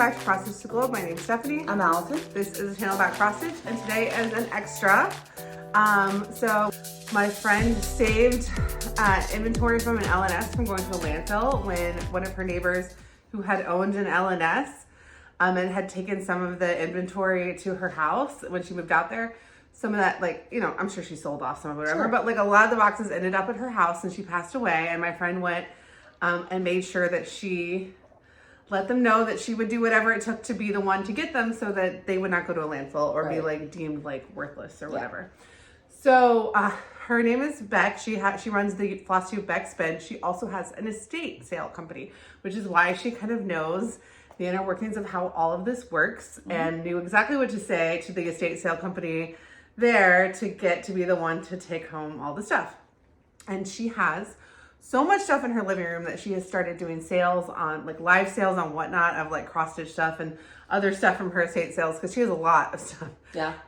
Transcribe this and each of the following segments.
back to Cross Stitch to Globe. My name's Stephanie. I'm Allison. This is a channel about cross stitch, and today is an extra. So my friend saved inventory from an LNS from going to a landfill when one of her neighbors who had owned an LNS and had taken some of the inventory to her house when she moved out there. Some of that, like, you know, I'm sure she sold off some of it, whatever, but like a lot of the boxes ended up at her house and she passed away, and my friend went and made sure that she let them know that she would do whatever it took to be the one to get them so that they would not go to a landfill or be like deemed like worthless or whatever. So her name is Beck. She runs the Flosstube Extra. She also has an estate sale company, which is why she kind of knows the inner workings of how all of this works and knew exactly what to say to the estate sale company there to get to be the one to take home all the stuff. And she has so much stuff in her living room that she has started doing sales on, like live sales on whatnot of like cross stitch stuff and other stuff from her estate sales, because she has a lot of stuff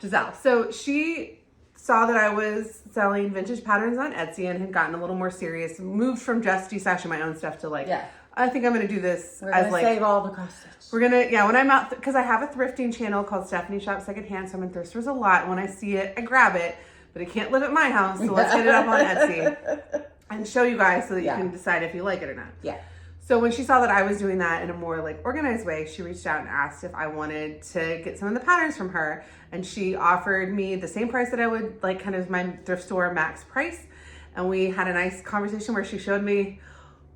to sell. So she saw that I was selling vintage patterns on Etsy and had gotten a little more serious, moved from just destashing my own stuff to like, I think I'm going to do this as like, save all the cross stitch. We're going to, when I'm out, because I have a thrifting channel called Stephanie Shop Secondhand, so I'm in thrift stores a lot. And when I see it, I grab it, but it can't live at my house. So let's get it up on Etsy and show you guys so that you can decide if you like it or not. So when she saw that I was doing that in a more like organized way, she reached out and asked if I wanted to get some of the patterns from her. And she offered me the same price that I would like, kind of my thrift store max price. And we had a nice conversation where she showed me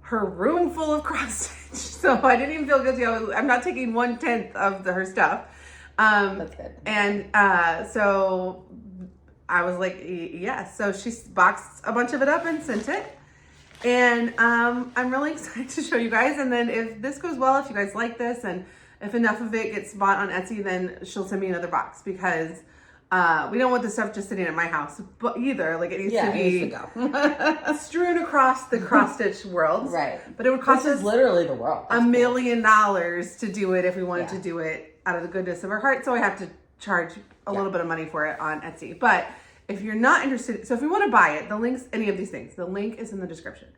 her room full of cross stitch. So I didn't even feel guilty. I'm not taking 1/10 of her stuff. That's good. And so I was like, yes. So she boxed a bunch of it up and sent it. And I'm really excited to show you guys. And then if this goes well, if you guys like this, and if enough of it gets bought on Etsy, then she'll send me another box, because we don't want the stuff just sitting at my house, but either like it needs to be strewn across the cross stitch world. But it would cost us literally the world. $1 million to do it if we wanted to do it out of the goodness of our heart. So I have to charge a little bit of money for it on Etsy. But if you're not interested, so if you want to buy it, the links, any of these things, the link is in the description.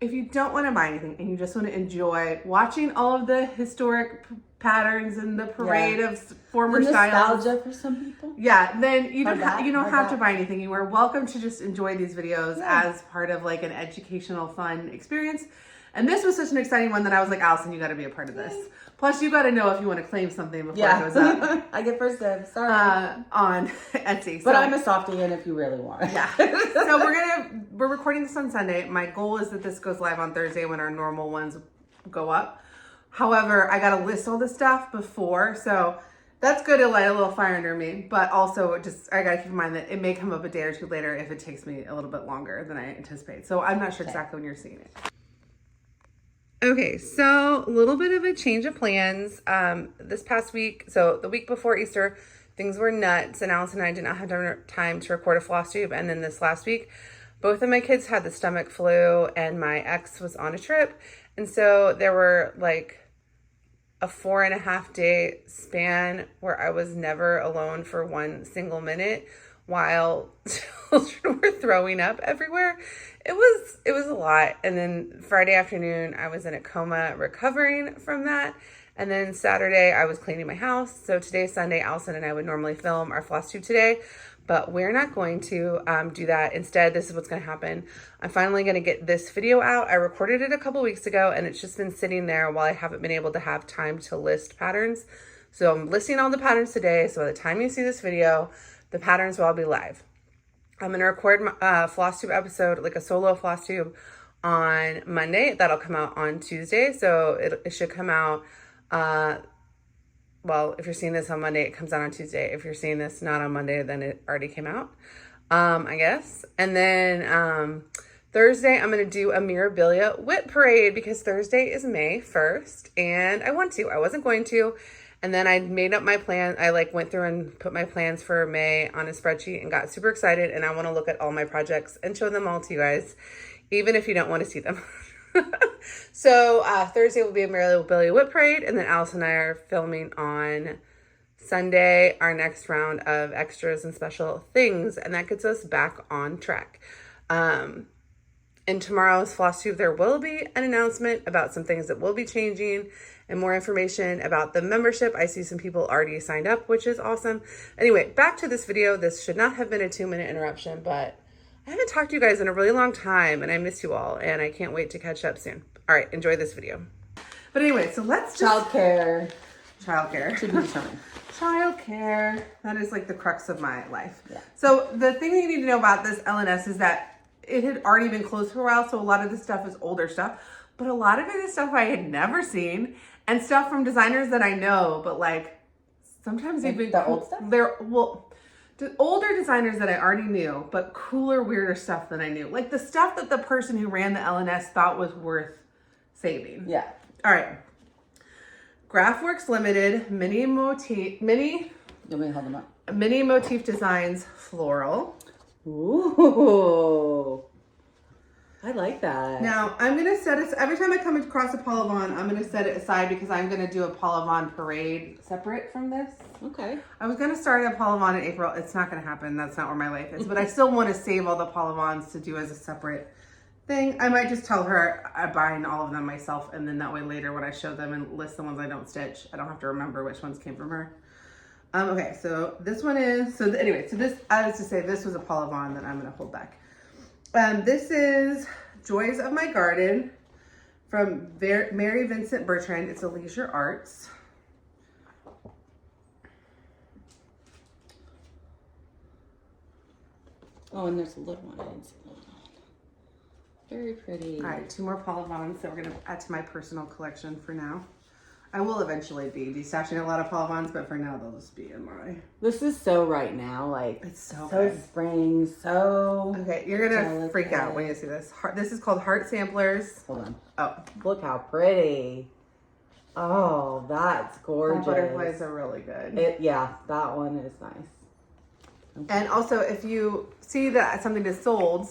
If you don't want to buy anything and you just want to enjoy watching all of the historic patterns and the parade of former styles, nostalgia for some people, then you don't have to buy anything. You are welcome to just enjoy these videos as part of like an educational, fun experience. And this was such an exciting one that I was like, Allison, you got to be a part of this. Plus, you got to know if you want to claim something before it goes up. I get first dibs. Sorry. On Etsy. But I'm a softie, and if you really want. So we're recording this on Sunday. My goal is that this goes live on Thursday when our normal ones go up. However, I got to list all this stuff before, so that's good to light a little fire under me. But also, just I got to keep in mind that it may come up a day or two later if it takes me a little bit longer than I anticipate. So I'm not sure exactly when you're seeing it. Okay, so a little bit of a change of plans. This past week, so the week before Easter, things were nuts, and Allison and I did not have time to record a floss tube. And then this last week, both of my kids had the stomach flu, and my ex was on a trip. And so there were like a 4.5 day span where I was never alone for one single minute while children were throwing up everywhere. It was a lot. And then Friday afternoon, I was in a coma recovering from that. And then Saturday, I was cleaning my house. So today, Sunday, Allison and I would normally film our floss tube today, but we're not going to do that. Instead, this is what's going to happen. I'm finally going to get this video out. I recorded it a couple weeks ago, and it's just been sitting there while I haven't been able to have time to list patterns. So I'm listing all the patterns today. So by the time you see this video, the patterns will all be live. I'm going to record my floss tube episode, like a solo floss tube, on Monday. That'll come out on Tuesday. So it should come out, well, if you're seeing this on Monday, it comes out on Tuesday. If you're seeing this not on Monday, then it already came out, I guess. And then Thursday, I'm going to do a Mirabilia Whip Parade, because Thursday is May 1st, and I want to. I wasn't going to. And then I made up my plan. I like went through and put my plans for May on a spreadsheet and got super excited. And I want to look at all my projects and show them all to you guys, even if you don't want to see them. So Thursday will be a Mirabilia Whip Parade. And then Allison and I are filming on Sunday our next round of extras and special things. And that gets us back on track. In tomorrow's Flosstube, there will be an announcement about some things that will be changing and more information about the membership. I see some people already signed up, which is awesome. Anyway, back to this video. This should not have been a 2-minute interruption, but I haven't talked to you guys in a really long time and I miss you all and I can't wait to catch up soon. All right, enjoy this video. But anyway, so let's just... Childcare. To be determined. Childcare. That is like the crux of my life. Yeah. So the thing that you need to know about this LNS is that it had already been closed for a while, so a lot of this stuff is older stuff, but a lot of it is stuff I had never seen and stuff from designers that I know, but like sometimes Like even the old stuff? They're the older designers that I already knew, but cooler, weirder stuff than I knew. Like the stuff that the person who ran the LNS thought was worth saving. Yeah. All right. Graphworks Limited, mini motif designs, floral. Ooh. I like that. Now, I'm going to set it, every time I come across a Paul Levon, I'm going to set it aside because I'm going to do a Paul Levon parade separate from this. Okay. I was going to start a Paul Levon in April. It's not going to happen. That's not where my life is. But I still want to save all the Paul Levons to do as a separate thing. I might just tell her I'm buying all of them myself. And then that way later when I show them and list the ones I don't stitch, I don't have to remember which ones came from her. Okay, so this one is, anyway, this, I was to say this was a Paul Levon that I'm going to hold back. This is Joys of My Garden from Mary Vincent Bertrand. It's a leisure arts. Oh, and there's a little one. I didn't see the little one. Very pretty. All right, 2 more Paul Levons that we're going to add to my personal collection for now. I will eventually be destashing a lot of Paul Levons, but for now they'll just be in my... This is so right now, like it's so good. Spring, so... Okay, you're gonna freak out when you see this. This is called Heart Samplers. Hold on. Oh. Look how pretty. Oh, that's gorgeous. The butterflies are really good. Yeah, that one is nice. Okay. And also, if you see that something is sold,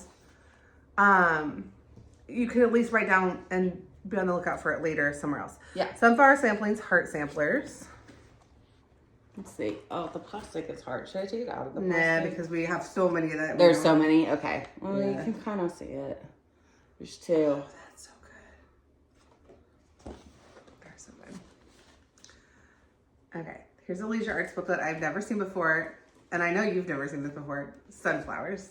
you can at least write down and be on the lookout for it later somewhere else. Yeah. Sunflower Samplings, Heart Samplers. Let's see. Oh, the plastic is hard. Should I take it out of the plastic? Nah, because we have so many of that. There's so many? Okay. Well, yeah. You can kind of see it. There's 2. Oh, that's so good. They're so good. Okay. Here's a leisure arts book that I've never seen before. And I know you've never seen this before. Sunflowers.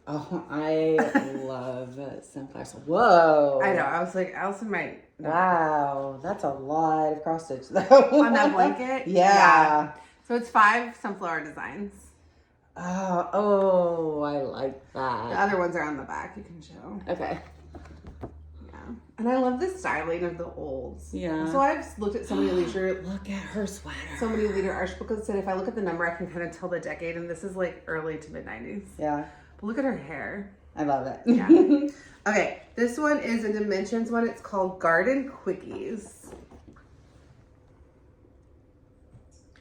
Oh, I love sunflowers. Whoa. I know. I was like, Allison might. Wow. That's a lot of cross stitch though. On that blanket? Yeah. So it's 5 sunflower designs. Oh, I like that. The other ones are on the back. You can show. Okay. Yeah. And I love the styling of the olds. Yeah. So I've looked at so many leisure. Look at her sweater. So many leisure arts books that if I look at the number, I can kind of tell the decade. And this is like early to mid 90s. Yeah. But look at her hair. I love it. Yeah. Okay. This one is a Dimensions one. It's called Garden Quickies.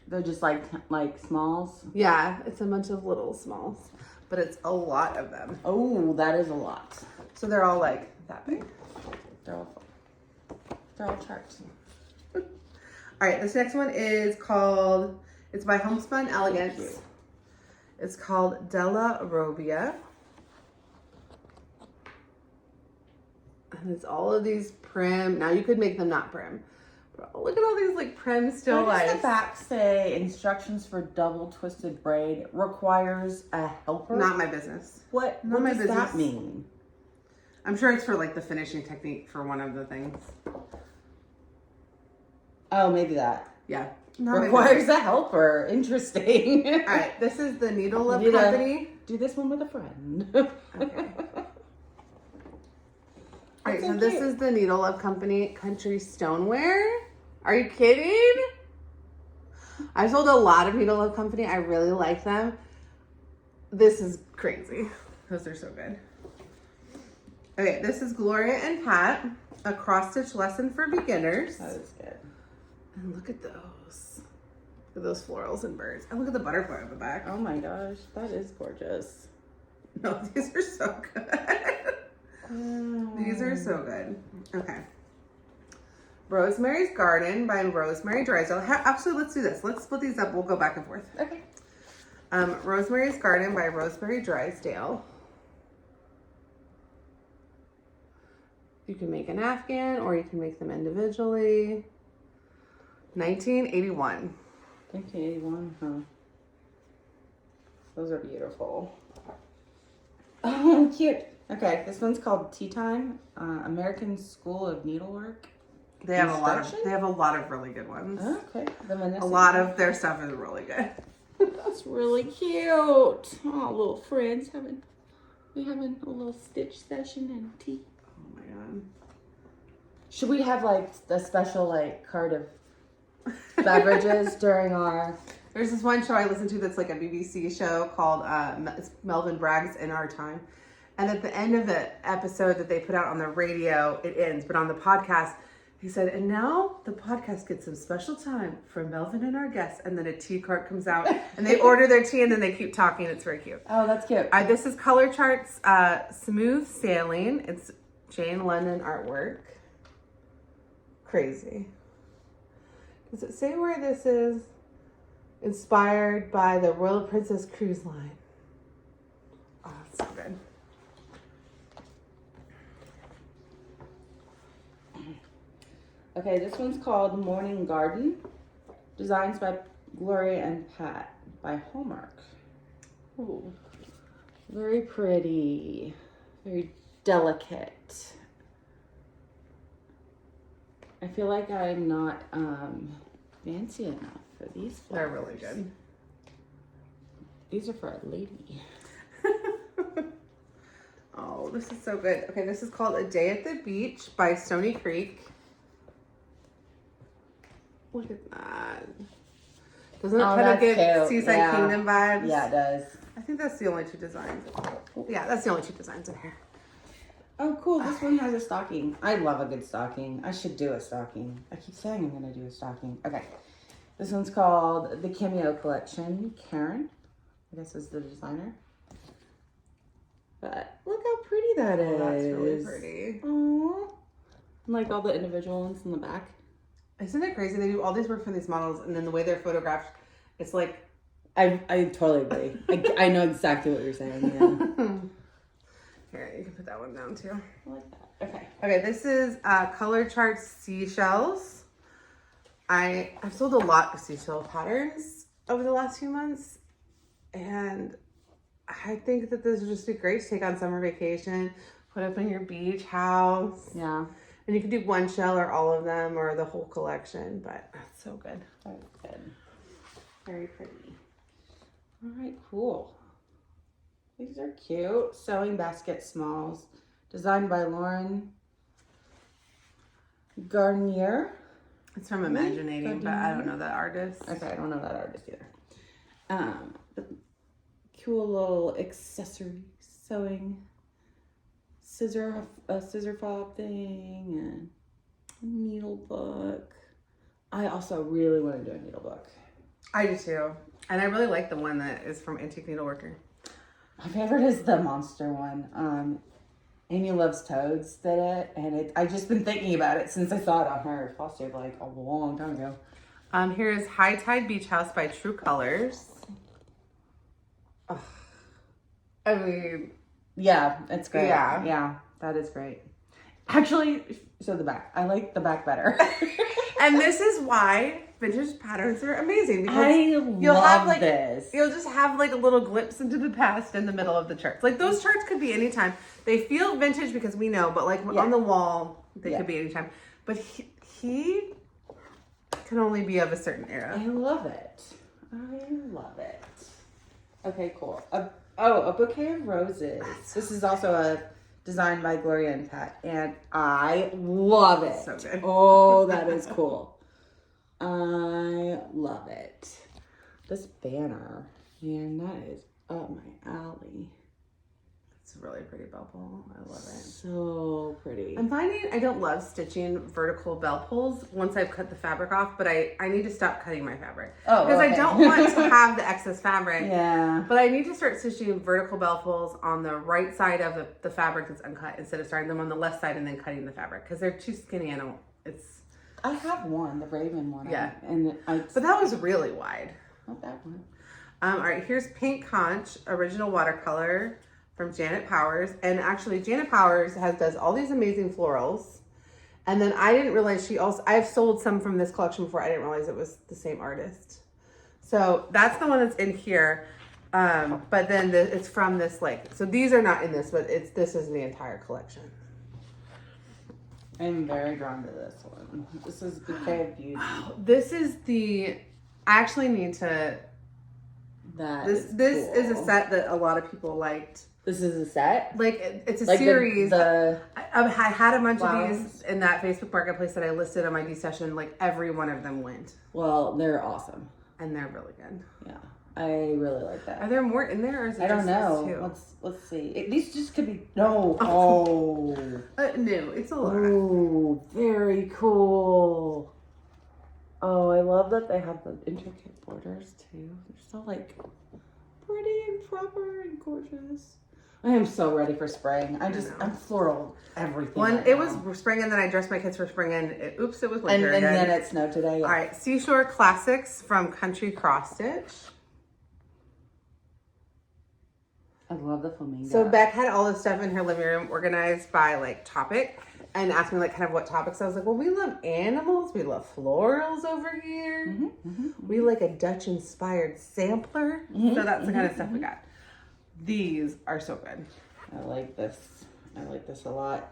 They're just like smalls. Yeah. It's a bunch of little smalls. But it's a lot of them. Oh, that is a lot. So they're all like that big. They're all charts. All right, this next one is called, it's by Homespun Elegance. It's called Della Robbia. And it's all of these prim. Now you could make them not prim. But look at all these like prim still Why lives. does the back say instructions for double twisted braid requires a helper? Not my business. What does that mean? I'm sure it's for like the finishing technique for one of the things. Oh, maybe that. Yeah. Requires a helper. Interesting. All right, this is the Needle Love Company. Do this one with a friend. Okay. All right, so this is the Needle Love Company Country Stoneware. Are you kidding? I've sold a lot of Needle Love Company. I really like them. This is crazy. Those are so good. Okay, this is Gloria and Pat, a cross-stitch lesson for beginners. That is good. And look at those. Look at those florals and birds. And look at the butterfly on the back. Oh my gosh, that is gorgeous. No, these are so good. These are so good. Okay. Rosemary's Garden by Rosemary Drysdale. Actually, let's do this. Let's split these up. We'll go back and forth. Okay. Rosemary's Garden by Rosemary Drysdale. You can make an Afghan or you can make them individually. 1981. 1981, huh? Those are beautiful. Oh, cute. Okay, this one's called Tea Time, American School of Needlework. They have a lot of really good ones. Okay. A lot of their stuff is really good. That's really cute. Oh, little friends having a little stitch session and tea. Oh my god. Should we have like a special like card of beverages during our? There's this one show I listen to that's like a BBC show called Melvin Bragg's In Our Time. And at the end of the episode that they put out on the radio, it ends. But on the podcast, he said, and now the podcast gets some special time for Melvin and our guests. And then a tea cart comes out and they order their tea and then they keep talking. It's very cute. Oh, that's cute. This is Color Charts Smooth Sailing. It's Jane London artwork. Crazy. Does it say where this is? Inspired by the Royal Princess Cruise Line. Oh, that's so good. Okay, this one's called Morning Garden. Designs by Gloria and Pat by Hallmark. Ooh, very pretty. Very delicate. I feel like I'm not fancy enough for these flowers. They're really good. These are for a lady. Oh, this is so good. Okay, this is called A Day at the Beach by Stony Creek. Look at that. Doesn't it kind of give Seaside Kingdom vibes? Yeah, it does. I think that's the only two designs. Yeah, that's the only two designs in here. Oh, cool. This one has a stocking. I love a good stocking. I should do a stocking. I keep saying I'm going to do a stocking. Okay. This one's called the Cameo Collection. Karen, I guess, is the designer. But look how pretty that is. That's really pretty. Aww. Like all the individual ones in the back. Isn't it crazy? They do all these work for these models, and then the way they're photographed, it's like... I totally agree. I know exactly what you're saying. Yeah. Here, you can put that one down too. I like that. Okay. Okay, this is Color Charts Seashells. I've sold a lot of seashell patterns over the last few months, and I think that this would just be great to take on summer vacation, put up in your beach house. Yeah. And you can do one shell or all of them or the whole collection, but that's so good. Very good. Very pretty. All right, cool. These are cute. Sewing basket smalls. Designed by Lauren Garnier. It's from Imaginating, but I don't know that artist. Okay, I don't know that artist either. Cool little accessory sewing. Scissor fob thing and a needle book. I also really want to do a needle book. I do too. And I really like the one that is from Antique Needleworker. My favorite is the monster one. Amy Loves Toads did it, and I've just been thinking about it since I saw it on her Flosstube like a long time ago. Here is High Tide Beach House by True Colors. Oh, I mean... Yeah, it's great. Yeah. Yeah, that is great. Actually, show the back. I like the back better. And this is why vintage patterns are amazing. Because you'll have this. You'll just have like a little glimpse into the past in the middle of the charts. Like those charts could be anytime. They feel vintage because we know, but like on the wall, they could be anytime. But he can only be of a certain era. I love it. I love it. Okay, cool. A bouquet of roses. This is also a design by Gloria and Pat, and I love it. So good. Oh, that is cool. I love it. This banner, man, that is up my alley. It's a really pretty bubble. I love it. So pretty. I'm finding I don't love stitching vertical bell pulls once I've cut the fabric off, but I need to stop cutting my fabric. Oh, because okay. I don't want to have the excess fabric. Yeah. But I need to start stitching vertical bell pulls on the right side of the fabric that's uncut instead of starting them on the left side and then cutting the fabric because they're too skinny and I have one, the Raven one. Yeah. But that was really wide. Not that one. All right, here's Pink Conch, original watercolor from Janet Powers. And actually Janet Powers does all these amazing florals. And then I didn't realize I've sold some from this collection before. I didn't realize it was the same artist. So that's the one that's in here. But then it's from this, so these are not in this, but this is the entire collection. I'm very drawn to this one. This is Bouquet of Beauty. This is I actually need to, this is a set that a lot of people liked. This is a set? It's a series. I had a bunch Wow. of these in that Facebook marketplace that I listed on my D-session. Every one of them went. Well, they're awesome. And they're really good. Yeah. I really like that. Are there more in there, or is it I don't just know. these two? Let's see. These just could be no. Oh. No, it's a lot. Oh, very cool. Oh, I love that they have the intricate borders too. They're so pretty and proper and gorgeous. I am so ready for spring. I'm floral everything. It was spring, and then I dressed my kids for spring, and it was winter and again. then it snowed today. Yeah. All right, Seashore Classics from Country Cross Stitch. I love the flamingo. So Beck had all this stuff in her living room organized by topic, and asked me kind of what topics. I was like, well, we love animals, we love florals over here. Mm-hmm, mm-hmm. We like a Dutch inspired sampler. Mm-hmm, So that's the kind of stuff we got. These are so good. I like this. I like this a lot.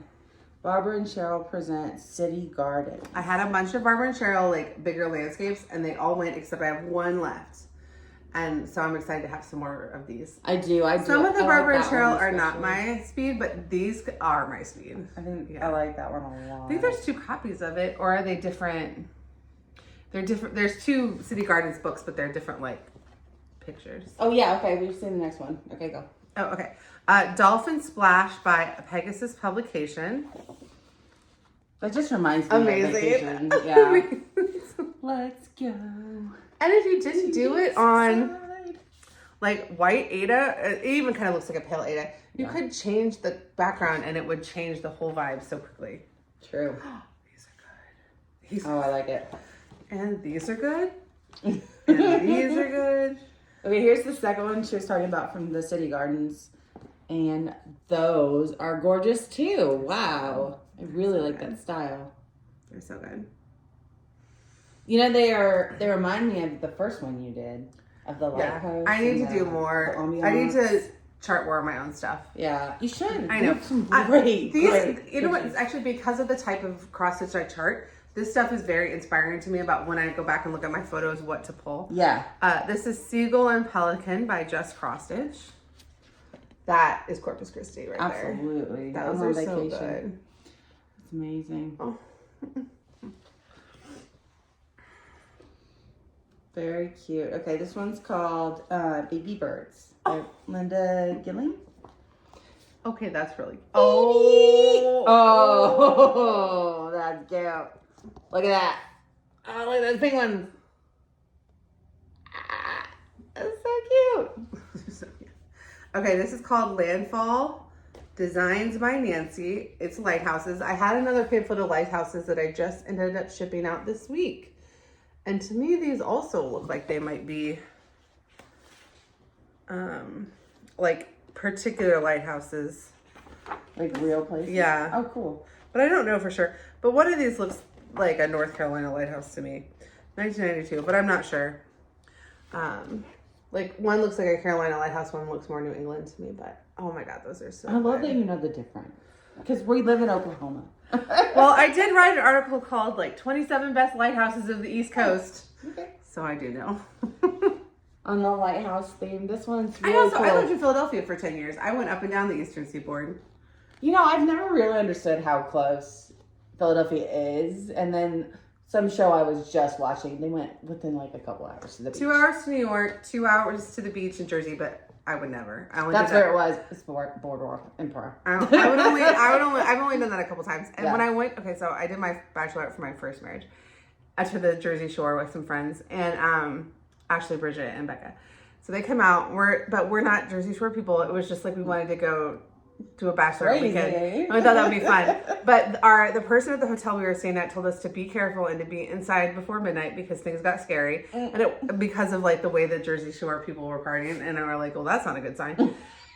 Barbara and Cheryl present City Garden. I had a bunch of Barbara and Cheryl bigger landscapes, and they all went except I have one left. And so I'm excited to have some more of these. I do. Some of the Barbara and like that one Cheryl are not especially. my speed, but these are my speed. I think I like that one a lot. I think there's 2 copies of it, or are they different? They're different. There's 2 City Gardens books, but they're different pictures. Oh yeah, okay. We've seen the next one. Okay, go. Oh, okay. Dolphin Splash by Pegasus Publication. That just reminds me Amazing. of vacation. Yeah. Let's go. And if you didn't do it on white Ada, it even kind of looks like a pale Ada. You could change the background and it would change the whole vibe so quickly. True. These are good. Oh, I like it. And these are good. And these are good. Okay, here's the second one she was talking about from the City Gardens. And those are gorgeous too. Wow. I really like that style. They're so good. You know, they remind me of the first one you did of the lighthouse. I need to do more. I need to chart more of my own stuff. Yeah, you should. I know. Some great. You know what? It's actually because of the type of cross stitch I chart. This stuff is very inspiring to me about when I go back and look at my photos, what to pull. Yeah. This is Seagull and Pelican by Just Cross Stitch. That is Corpus Christi right there. Absolutely. Those are so good. It's amazing. Oh. Very cute. Okay, this one's called Baby Birds by Linda Gilling. Okay, that's really cute. Oh, that's cute. Look at that. Oh, look at those big ones. That's so cute. So cute. Okay, this is called Landfill. Designs by Nancy. It's lighthouses. I had another pamphlet of lighthouses that I just ended up shipping out this week. And to me, these also look like they might be particular lighthouses. Like real places? Yeah. Oh, cool. But I don't know for sure. But one of these looks like a North Carolina lighthouse to me. 1992, but I'm not sure. One looks like a Carolina lighthouse, one looks more New England to me, but oh my God, those are so I love good. that you know the difference. Because we live in Oklahoma. Well, I did write an article called 27 Best Lighthouses of the East Coast. Okay. So I do know. On the lighthouse theme, this one's I really cool. lived in Philadelphia for 10 years. I went up and down the Eastern Seaboard. You know, I've never really understood how close Philadelphia is. And then some show I was just watching, they went within a couple hours to the beach. 2 hours to New York, 2 hours to the beach in Jersey, but I would never. That's where it was. It's Boardwalk Empire. I've only done that a couple times. And when I went, so I did my bachelorette for my first marriage to the Jersey Shore with some friends, and Ashley, Bridget, and Becca. So they come out. We're not Jersey Shore people. It was just we wanted to go do a bachelorette weekend. And we thought that would be fun. But the person at the hotel we were staying at told us to be careful and to be inside before midnight because things got scary. And because of the way the Jersey Shore people were partying. And we were like, well, that's not a good sign.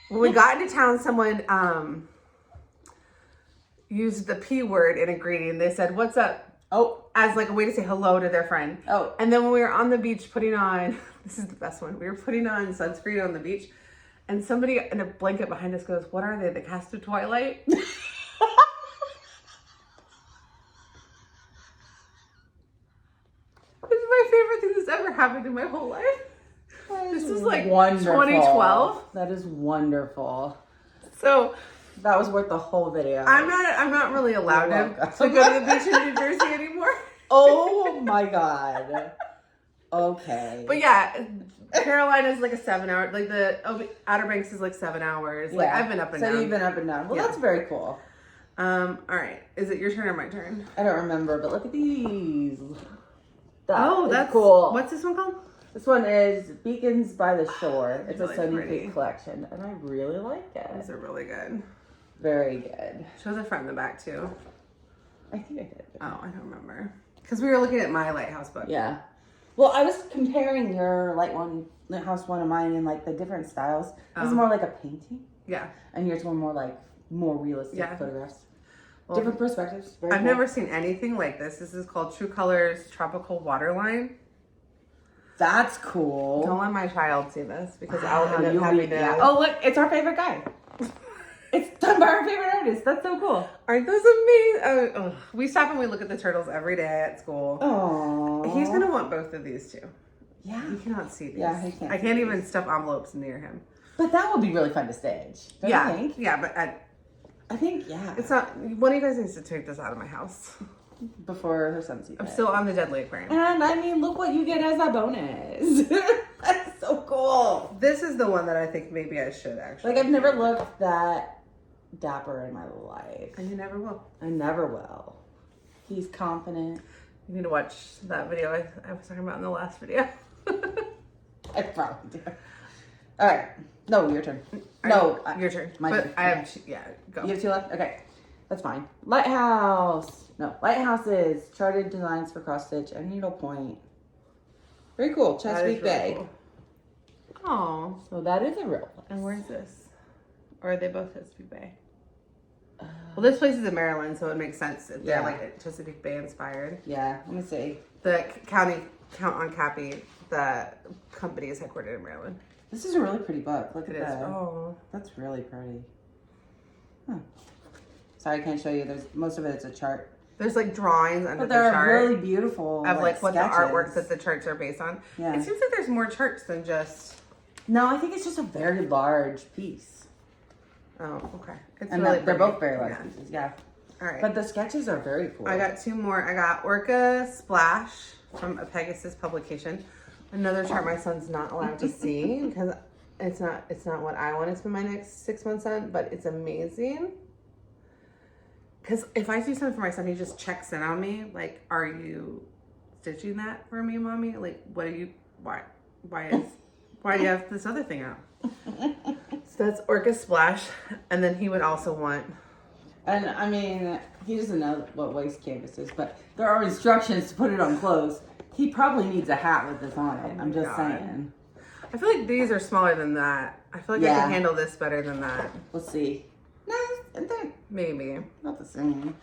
When we got into town, someone used the P word in a greeting. They said, "What's up?" Oh. As like a way to say hello to their friend. Oh. And then when we were on the beach putting on, this is the best one. We were putting on sunscreen on the beach, and somebody in a blanket behind us goes, "What are they? The cast of Twilight?" This is my favorite thing that's ever happened in my whole life. This was like wonderful. 2012. That is wonderful. So that was worth the whole video. I'm not really allowed to go to the beach in New Jersey anymore. Oh my God. Okay. But yeah, Carolina's like a 7 hour, like the Outer Banks is like 7 hours. Like I've been up and down. So you've been up and down. Well, that's very cool. All right. Is it your turn or my turn? I don't remember, but look at these. That's cool. What's this one called? This one is Beacons by the Shore. It's really a Stony pretty. Creek collection, and I really like it. These are really good. Very good. Shows a front and the back too. I think I did. Oh, I don't remember. Because we were looking at my lighthouse book. Yeah. Well, I was comparing your lighthouse one of mine in like the different styles. It was more like a painting. Yeah. And yours were more realistic photographs. Well, different perspectives. Very I've cool. never seen anything like this. This is called True Colors Tropical Waterline. That's cool. Don't let my child see this because I'll end up having to. Yeah. Oh, look, it's our favorite guy. It's done by our favorite artist. That's so cool. Aren't those amazing? We stop and we look at the turtles every day at school. Oh. He's going to want both of these too. Yeah. He cannot see these. Yeah, he can't. I can't even stuff envelopes near him. But that would be really fun to stage. Don't you think? Yeah, but I think, yeah. it's not. One of you guys needs to take this out of my house. Before her son sees I'm it. still on the Deadly Aquarium. And I mean, look what you get as a bonus. That's so cool. This is the one that I think maybe I should actually. Like, I've never looked that dapper in my life. And you never will. I never will. He's confident. You need to watch that video I was talking about in the last video. I probably do. All right. No, your turn. No, your turn. My but turn. I have, go. You have two left? Okay. That's fine. Lighthouses, charted designs for cross stitch and needlepoint. Very cool. Chesapeake Bay. Cool. Oh. So that is a real place. And where's this? Or are they both Chesapeake Bay? Well, this place is in Maryland, so it makes sense if they're like Chesapeake Bay inspired. Yeah, let me see. The Count on Cappy, the company is headquartered in Maryland. This is a really pretty book. Look at It is. that. Oh. That's really pretty. Huh. Sorry, I can't show you. There's most of it's a chart. There's like drawings under But the they're chart really beautiful. of like what sketches. the artwork that the charts are based on. Yeah. It seems like there's more charts than just. No, I think it's just a very large piece. Oh, okay. It's And really they're pretty. both very large pieces. Yeah. All right. But the sketches are very cool. I got two more. I got Orca Splash from a Pegasus publication. Another chart my son's not allowed to see because it's not what I want to spend my next 6 months on, but it's amazing. Because if I do something for my son, he just checks in on me. Like, are you stitching that for me, mommy? Like, why do you have this other thing out? So that's Orca Splash. And then he would also want. And I mean, he doesn't know what waist canvas is, but there are instructions to put it on clothes. He probably needs a hat with this on it. I'm just saying. I feel like these are smaller than that. I feel like I can handle this better than that. Let's see. No, they're Maybe. not the same.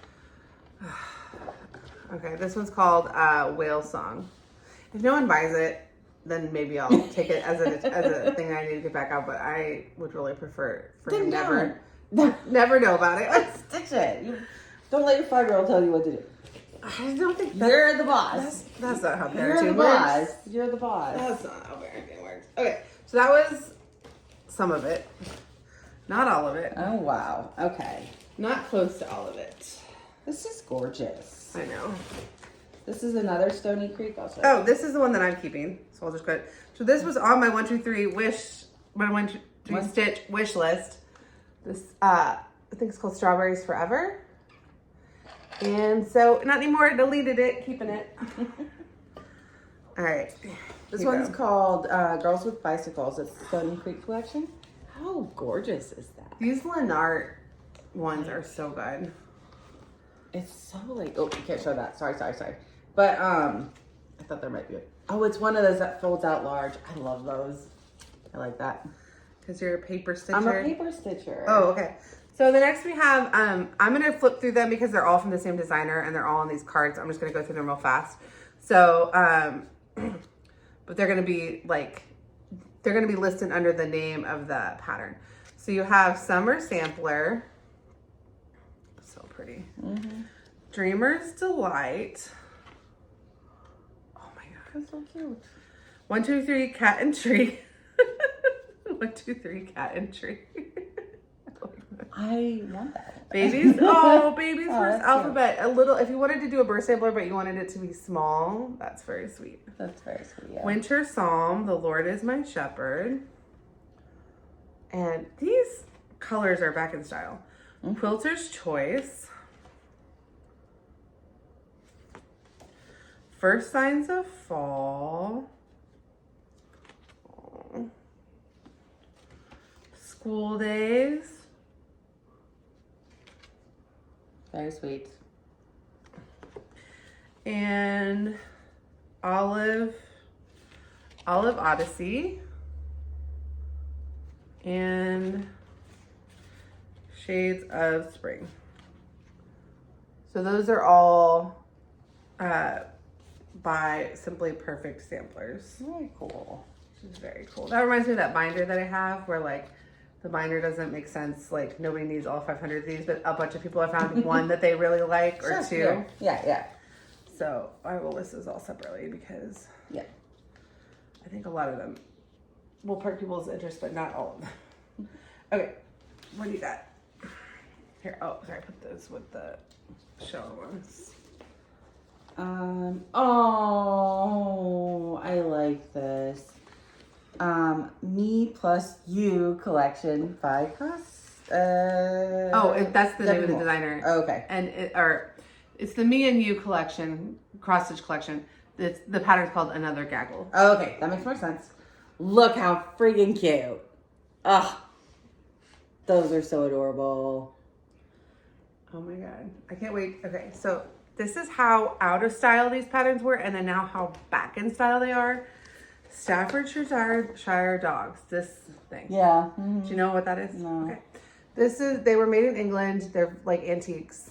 Okay, this one's called Whale Song. If no one buys it, then maybe I'll take it as a thing I need to get back out. But I would really prefer for him never know about it. Stitch it. Don't let your 5-year-old tell you what to do. I don't think You're the boss. that's not how You're parenting the works. boss. You're the boss. That's not how parenting works. Okay, so that was some of it. Not all of it. Oh, wow. Okay. Not close to all of it. This is gorgeous. I know. This is another Stony Creek also. Oh, this is the one that I'm keeping. So I'll just go ahead. So this was on my 1, 2, 3 stitch wish list. This I think it's called Strawberries Forever. And so not anymore, deleted it, keeping it. All right. This one's called Girls with Bicycles. It's the Stony Creek collection. How gorgeous is that? These Lenart ones are so good. It's so like, oh, you can't show that. Sorry. But I thought there might be it's one of those that folds out large. I love those. I like that. Because you're a paper stitcher. I'm a paper stitcher. Oh, okay. So the next we have, I'm going to flip through them because they're all from the same designer and they're all on these cards. I'm just going to go through them real fast. So, but they're going to be like, they're going to be listed under the name of the pattern. So you have Summer Sampler. So pretty. Mm-hmm. Dreamer's Delight. Oh my God. That's so cute. 1, 2, 3, Cat and Tree. 1, 2, 3, Cat and Tree. I want that. Babies. Oh, babies Oh, first that's alphabet. A little, if you wanted to do a birth sampler, but you wanted it to be small, that's very sweet. That's very sweet, yeah. Winter Psalm, the Lord is my shepherd. And these colors are back in style. Mm-hmm. Quilter's Choice. First Signs of Fall. Oh. School Days. Very sweet. And Olive Odyssey. And Shades of Spring. So those are all by Simply Perfect Samplers. Very cool. Which is very cool. That reminds me of that binder that I have where like the binder doesn't make sense. Like nobody needs all 500 of these, but a bunch of people have found one that they really like or Sure, two. Yeah. So I will list those all separately because I think a lot of them will perk people's interest, but not all of them. Okay, what do you got? Here, oh, sorry, put those with the shell ones. Oh, I like this. Me plus You collection by Cross. That's the name of the designer. Oh, okay. And it's the Me and You collection, cross stitch collection. The pattern's called Another Gaggle. Oh, okay, that makes more sense. Look how freaking cute. Ugh. Those are so adorable. Oh my God. I can't wait. Okay, so this is how out of style these patterns were and then now how back in style they are. Staffordshire dogs. This thing. Yeah. Mm-hmm. Do you know what that is? No. Okay. They were made in England. They're like antiques.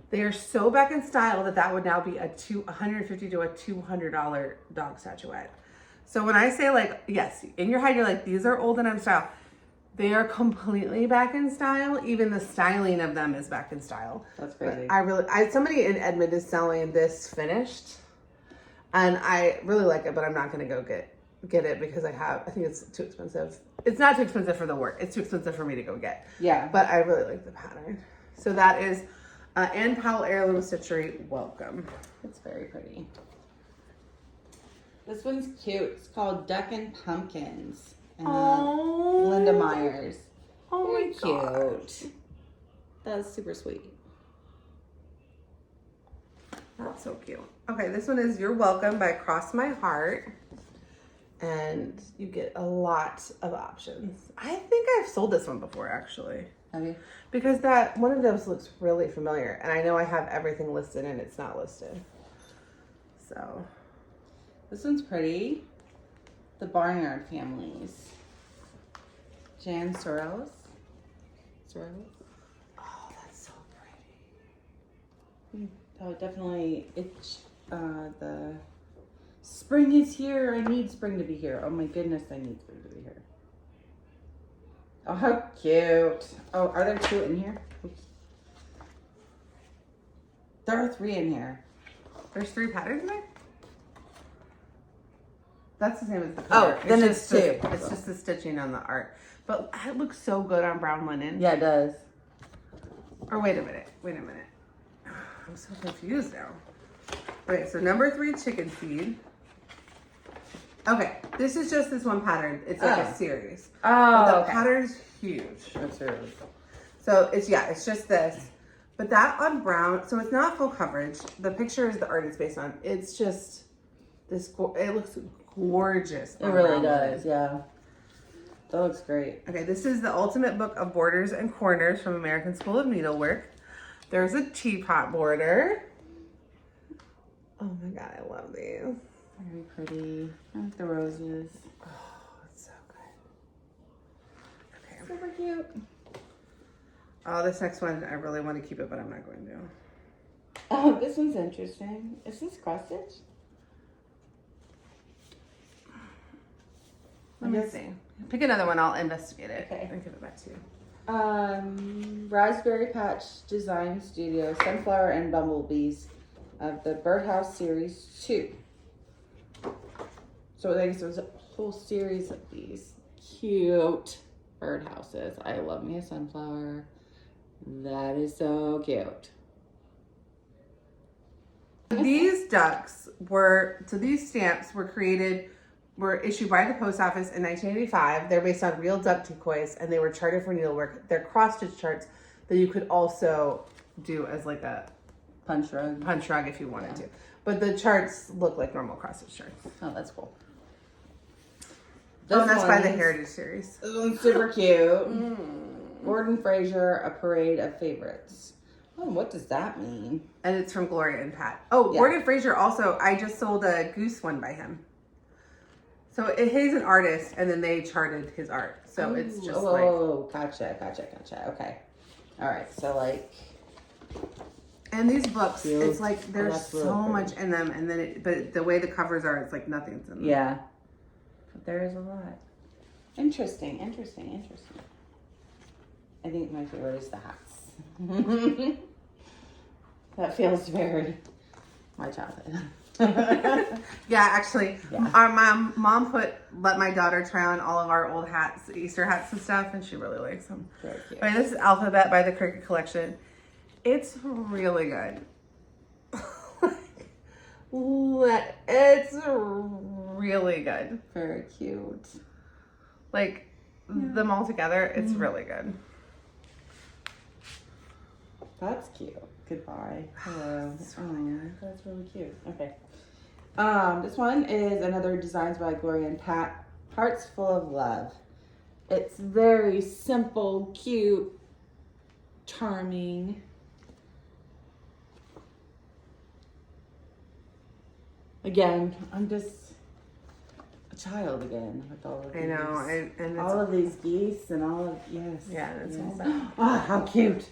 They are so back in style that would now be $150 to a $200 dog statuette. So when I say like, yes, in your head, you're like, these are old and out of style. They are completely back in style. Even the styling of them is back in style. That's crazy. Somebody in Edmond is selling this finished. And I really like it, but I'm not going to go get it because I think it's too expensive. It's not too expensive for the work. It's too expensive for me to go get. Yeah. But I really like the pattern. So that is Ann Powell Heirloom Stitchery. Welcome. It's very pretty. This one's cute. It's called Duck and Pumpkins. Linda Myers. Oh very my God. Cute. That's super sweet. That's so cute. Okay, this one is You're Welcome by Cross My Heart. And you get a lot of options. I think I've sold this one before, actually. Have you? Because one of those looks really familiar. And I know I have everything listed and it's not listed. So. This one's pretty. The Barnyard Families. Jan Sorrells. Oh, that's so pretty. Oh, definitely. The spring is here. I need spring to be here. Oh my goodness, I need spring to be here. Oh, how cute. Oh, are there 2 in here? Oops. There are 3 in here. There's 3 patterns in there? That's the same as the color. cover. Then it's 2. It's just the stitching on the art. But it looks so good on brown linen. Yeah, it does. Or wait a minute. I'm so confused now. Okay, so number 3, chicken feed. Okay, this is just this one pattern. It's like a series. Oh, but the pattern's huge. That's really cool. So it's just this. But that on brown, so it's not full coverage. The picture is the art it's based on. It's just this, it looks gorgeous. It really does, yeah. That looks great. Okay, this is the Ultimate Book of Borders and Corners from American School of Needlework. There's a teapot border. Oh my God, I love these. Very pretty. I like the roses. Oh, it's so good. Super cute. Oh, this next one, I really want to keep it, but I'm not going to. Oh, this one's interesting. Is this cross stitch? Let me see. Pick another one. I'll investigate it. Okay. And give it back to you. Raspberry Patch Design Studio, Sunflower and Bumblebees of the Birdhouse Series 2. So I guess there's a whole series of these cute birdhouses. I love me a sunflower. That is so cute. These stamps were issued by the post office in 1985. They're based on real duck decoys, and they were charted for needlework. They're cross-stitch charts that you could also do as like a Punch rug. if you wanted to. But the charts look like normal cross-stitch charts. Oh, that's cool. And that's by the Heritage Series. This one's super cute. Gordon Fraser, A Parade of Favorites. Oh, what does that mean? And it's from Gloria and Pat. Oh, yeah. Gordon Fraser also, I just sold a goose one by him. So he's an artist, and then they charted his art. So it's just gotcha. Okay. All right, so like. And these books, cute. it's like there's really so pretty. much in them, and then but the way the covers are, it's like nothing's in them. Yeah. But there is a lot. Interesting. I think my favorite is the hats. That feels very my childhood. Yeah, actually, our mom let my daughter try on all of our old hats, Easter hats and stuff, and she really likes them. Very cute. All right, this is Alphabet by the Cricket Collection. It's really good. It's really good. Very cute. Like them all together, it's really good. That's cute. Goodbye. Hello. That's really good. That's really cute. Okay. This one is another Designs by Gloria and Pat. Hearts Full of Love. It's very simple, cute, charming. Again, I'm just a child again with all of these. I know, and all of these geese and all of Yeah, it's all yes. about. Oh, how cute!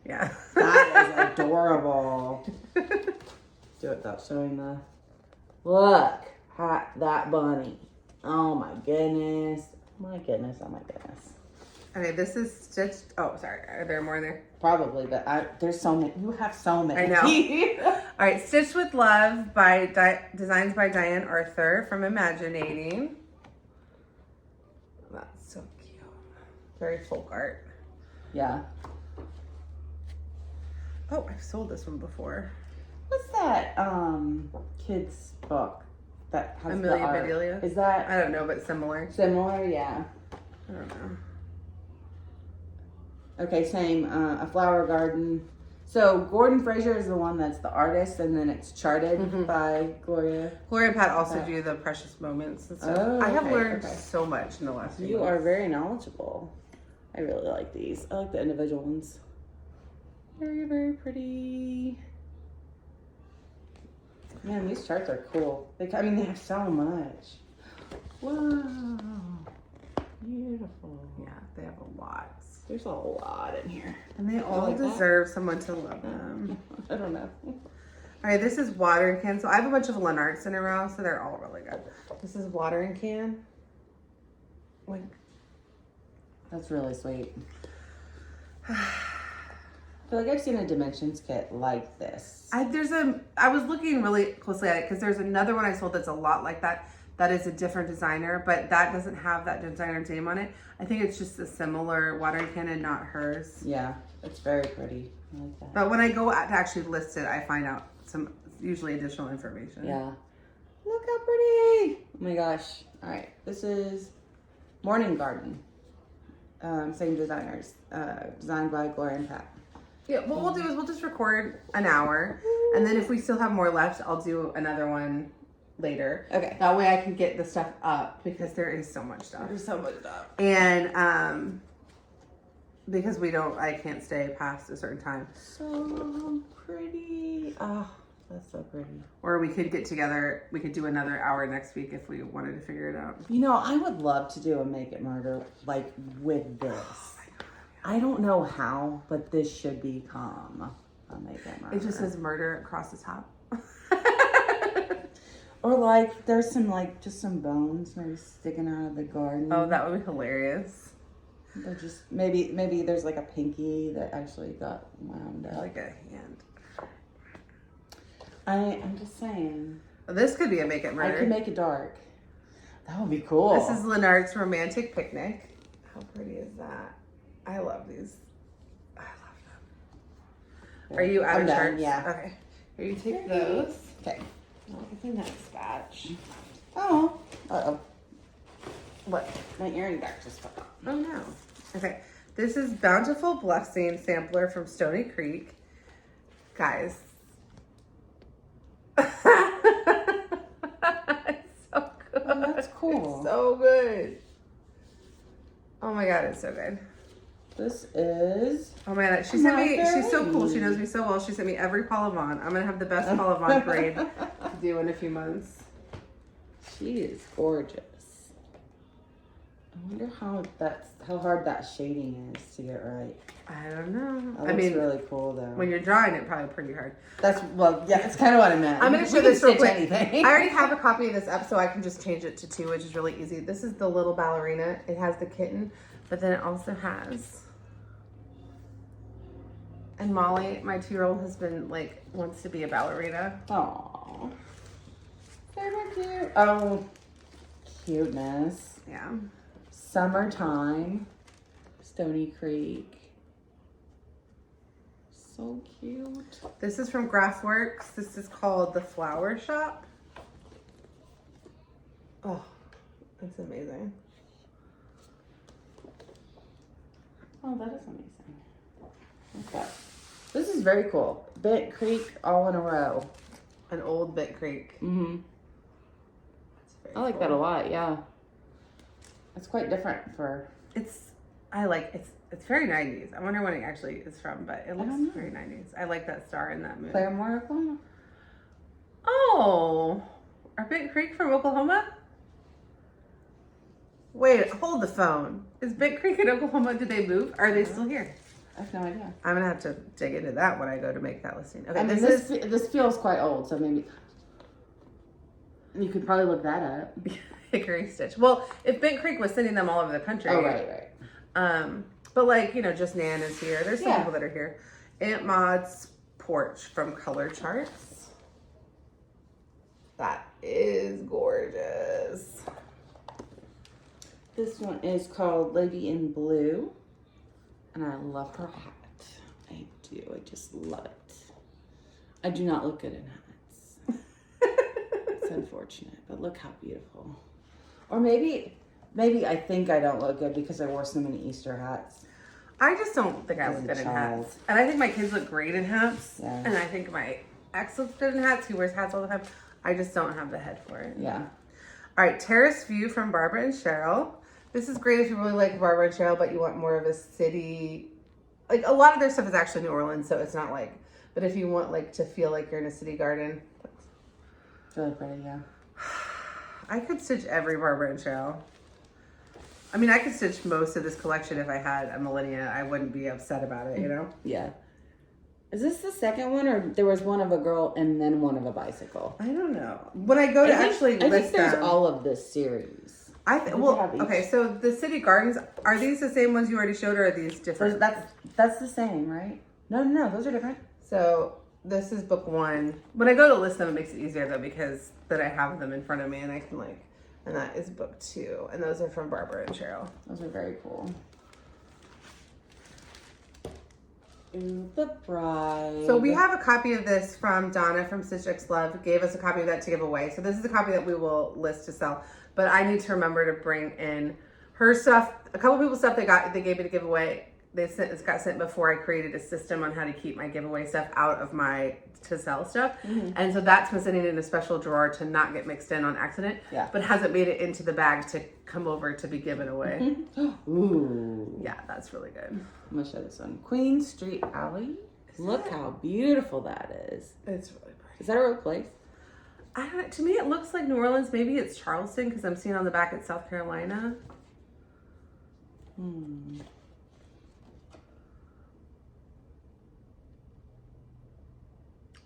Yeah, That is adorable. Do it without showing the. Look at that bunny. Oh my goodness! My goodness! Oh my goodness! Okay, this is stitched. Oh, sorry. Are there more in there? Probably, but there's so many. You have so many. I know. All right, Stitched with Love by Designs by Diane Arthur from Imaginating. That's so cute. Very folk art. Yeah. Oh, I've sold this one before. What's that kids book that has Amelia the art? Bedelia? Is that I don't know, but similar. similar? Yeah. I don't know. Okay, same. A flower garden. So Gordon Fraser is the one that's the artist, and then it's charted by Gloria. Gloria and Pat also do the precious moments and stuff. Oh, I have okay, learned okay. so much in the last few You months. are very knowledgeable. I really like these. I like the individual ones. Very, very pretty. Man, these charts are cool. They have so much. Wow. Beautiful. Yeah, they have a lot. There's a lot in here. And they all like that? deserve someone to love them. I don't know. All right, this is Watering Can. So I have a bunch of Lenarts in a row, so they're all really good. This is Watering Can. Like, That's really sweet. I feel like I've seen a dimensions kit like this. I was looking really closely at it because there's another one I sold that's a lot like that. That is a different designer, but that doesn't have that designer's name on it. I think it's just a similar watering can and not hers. Yeah, it's very pretty. I like that. But when I go out to actually list it, I find out some usually additional information. Yeah. Look how pretty. Oh my gosh. All right. This is Morning Garden. Same designers. Designed by Gloria and Pat. Yeah, what we'll do is we'll just record an hour, and then if we still have more left, I'll do another one later. Okay. That way I can get the stuff up because there is so much stuff. There's so much stuff. And because I can't stay past a certain time. So pretty. Oh, That's so pretty. Or we could get together. We could do another hour next week if we wanted to figure it out. You know, I would love to do a Make It Murder like with this. Oh my God. I don't know how, but this should become a Make It Murder. It just says murder across the top. Or like there's some like just some bones maybe sticking out of the garden. Oh, that would be hilarious. They're just maybe there's like a pinky that actually got wound up. Like a hand. I'm just saying. This could be a Make It Murder. I could make it dark. That would be cool. This is Lennard's romantic picnic. How pretty is that? I love these. I love them. Are you out of shirts? Yeah. Okay. Here, you take those. Okay. I'll get the next batch. Oh. Uh-oh. What? My earring back just fell off. Oh no. Okay. This is Bountiful Blessing sampler from Stony Creek. Guys. It's so good. Oh, that's cool. It's so good. Oh my God, it's so good. This is. Oh man, she sent me. She's so cool. She knows me so well. She sent me every Paul Levant. I'm gonna have the best Paul Levant braid to do in a few months. She is gorgeous. I wonder how hard that shading is to get right. I don't know. That looks really cool though. When you're drawing it, probably pretty hard. That's it's kind of what I meant. I'm gonna show this real quick. Anything. I already have a copy of this up, so I can just change it to 2, which is really easy. This is the little ballerina. It has the kitten, but then it also has. And Molly, my 2-year-old, has been wants to be a ballerina. Aww. Very cute. Oh, cuteness. Yeah. Summertime. Stony Creek. So cute. This is from Graphworks. This is called The Flower Shop. Oh, that's amazing. Oh, that is amazing. Okay. This is very cool. Bent Creek all in a row. An old Bent Creek. Mm-hmm. I like that a lot, yeah. It's quite different for... It's very 90s. I wonder when it actually is from, but it looks very 90s. I like that star in that movie. Claremore, Oklahoma? Oh, are Bent Creek from Oklahoma? Wait, hold the phone. Is Bent Creek in Oklahoma? Did they move? Are they still here? I have no idea. I'm gonna have to dig into that when I go to make that listing. Okay, I mean, this feels quite old, so maybe you could probably look that up. Hickory Stitch. Well, if Bent Creek was sending them all over the country. Oh, right. But just Nan is here. There's some people that are here. Aunt Maud's porch from Color Charts. That is gorgeous. This one is called Lady in Blue. And I love her hat. I do. I just love it. I do not look good in hats. It's unfortunate, but look how beautiful. Or maybe I think I don't look good because I wore so many Easter hats. I just don't think I look good in hats. And I think my kids look great in hats. Yeah. And I think my ex looks good in hats. He wears hats all the time. I just don't have the head for it. Yeah. All right, Terrace View from Barbara and Cheryl. This is great if you really like Barbara and Cheryl, but you want more of a city. A lot of their stuff is actually New Orleans, so it's not but if you want to feel like you're in a city garden. It's really pretty, yeah. I could stitch every Barbara and Cheryl. I mean, I could stitch most of this collection if I had a millennia. I wouldn't be upset about it, Yeah. Is this the second one, or there was one of a girl and then one of a bicycle? I don't know. When I go to I think there's all of this series. Okay, so the city gardens, are these the same ones you already showed, or are these different? That's the same, right? No, those are different. So this is book 1. When I go to list them, it makes it easier though, because then I have them in front of me and I can and that is book 2. And those are from Barbara and Cheryl. Those are very cool. Ooh, the Bride. So we have a copy of this from Donna from Stitch X Love. Gave us a copy of that to give away. So this is a copy that we will list to sell. But I need to remember to bring in her stuff. A couple people's stuff they gave me to give away. It got sent before I created a system on how to keep my giveaway stuff out of my to sell stuff. Mm-hmm. And so that's been sitting in a special drawer to not get mixed in on accident. Yeah. But hasn't made it into the bag to come over to be given away. Mm-hmm. Ooh. Yeah, that's really good. I'm gonna show this one. Queen Street Alley. Look how beautiful that is. It's really pretty. Is that a real place? I don't. To me, it looks like New Orleans. Maybe it's Charleston because I'm seeing on the back it's South Carolina.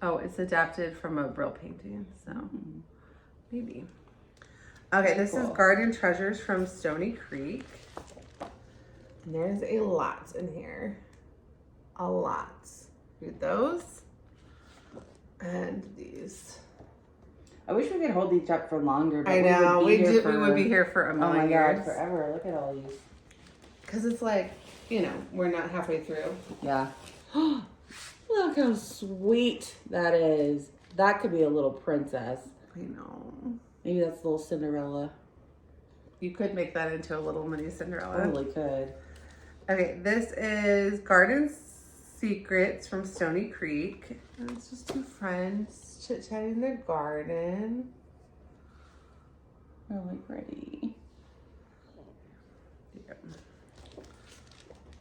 Oh, it's adapted from a Brill painting, so maybe. Okay, this is Garden Treasures from Stony Creek. And there's a lot in here. A lot. Read those. And these. I wish we could hold these up for longer. But I know, we would be here for a oh million my years. God, forever. Look at all these. Because it's like, you know, we're not halfway through. Yeah. Look how sweet that is. That could be a little princess. I know. Maybe that's a little Cinderella. You could make that into a little mini Cinderella. Totally could. Okay, this is Garden Secrets from Stony Creek. And it's just two friends chit-chatting in their garden. Really pretty. Yeah.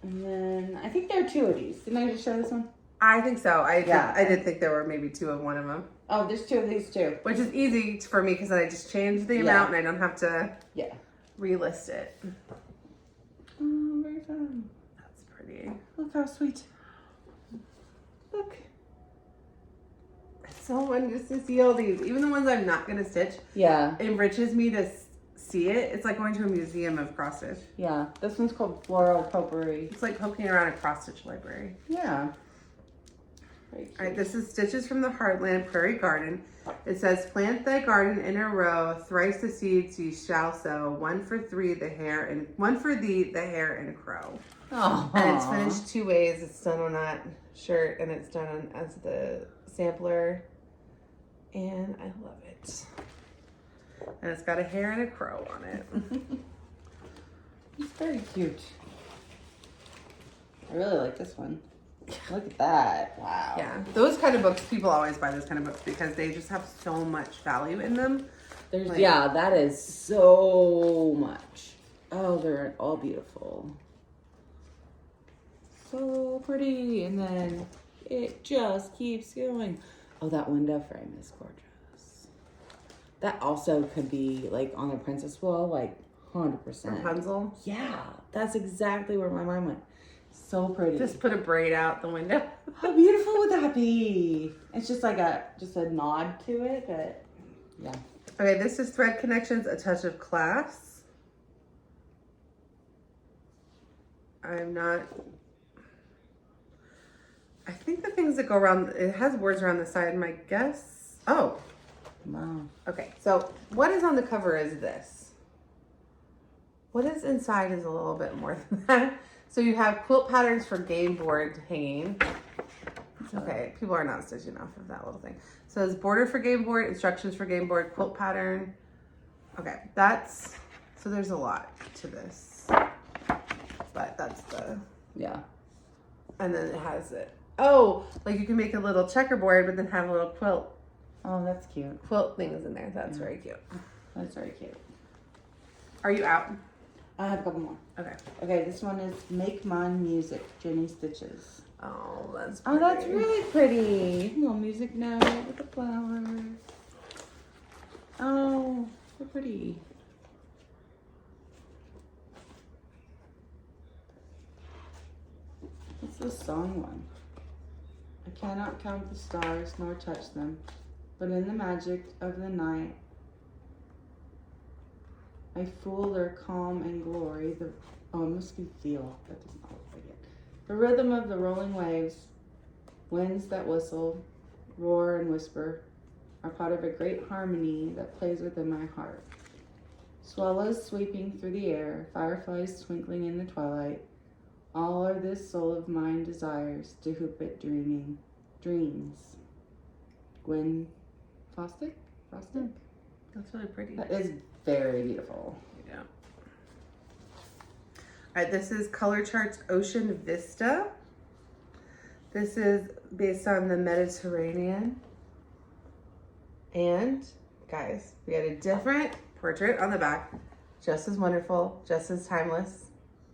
And then I think there are two of these. Didn't I just show this one? I think so. I Yeah. did think there were maybe two of one of them. Oh, there's two of these too. Which is easy for me because I just change the amount and I don't have to relist it. Oh, very fun. That's pretty. Look how sweet. Look. It's so fun just to see all these. Even the ones I'm not going to stitch. Yeah. It enriches me to see it. It's like going to a museum of cross stitch. Yeah. This one's called Floral Potpourri. It's like poking around a cross stitch library. Yeah. All right, this is Stitches from the Heartland Prairie Garden. It says, plant thy garden in a row, thrice the seeds ye shall sow, one for thee, the hare and crow. Oh. And it's finished two ways. It's done on that shirt and it's done on, as the sampler. And I love it. And it's got a hare and a crow on it. It's very cute. I really like this one. Look at that. Wow. Yeah, those kind of books, people always buy those kind of books because they just have so much value in them. There's yeah, that is so much. Oh, they're all beautiful. So pretty. And then it just keeps going. Oh, that window frame is gorgeous. That also could be like on the princess wall, like 100%. Rapunzel. Yeah, that's exactly where my mind went. So pretty. Just put a braid out the window. How beautiful would that be? It's just like a nod to it, but yeah. Okay, this is Thread Connections, A Touch of Class. I think the things that go around, it has words around the side, my guess. Oh. Wow. Okay, so what is on the cover is this. What is inside is a little bit more than that. So you have quilt patterns for game board hanging. Okay, people are not stitching off of that little thing. So it's border for game board, instructions for game board, quilt pattern. Okay, so there's a lot to this. But that's yeah. And then it has it. Oh, like you can make a little checkerboard, but then have a little quilt. Oh, that's cute. Quilt things in there. That's very cute. That's very cute. Are you out? I have a couple more. Okay. Okay, this one is Make Mine Music, Jenny Stitches. Oh, that's pretty. Oh, that's really pretty. Little music note with the flowers. Oh, so pretty. What's the song one? I cannot count the stars nor touch them, but in the magic of the night, I fool their calm and glory. It must be feel. That does not look like it. The rhythm of the rolling waves, winds that whistle, roar and whisper, are part of a great harmony that plays within my heart. Swallows sweeping through the air, fireflies twinkling in the twilight, all are this soul of mine desires to hoop it dreams. Gwen Flosstube? That's really pretty. That is very beautiful. Yeah. All right, this is Color Charts Ocean Vista. This is based on the Mediterranean. And guys, we had a different portrait on the back. Just as wonderful, just as timeless.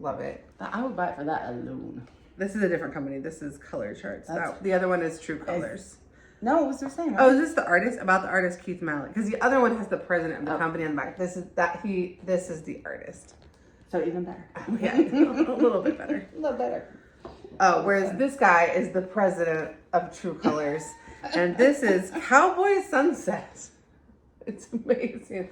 Love it. I would buy it for that alone. This is a different company. This is Color Charts. The other one is True Colors. No, what was I saying? Oh, is this the artist? About the artist Keith Mallett? Because the other one has the president of the company on the back. This is the artist. So even better. Yeah, a little bit better. A little better. Oh, whereas this guy is the president of True Colors, and this is Cowboy Sunset. It's amazing.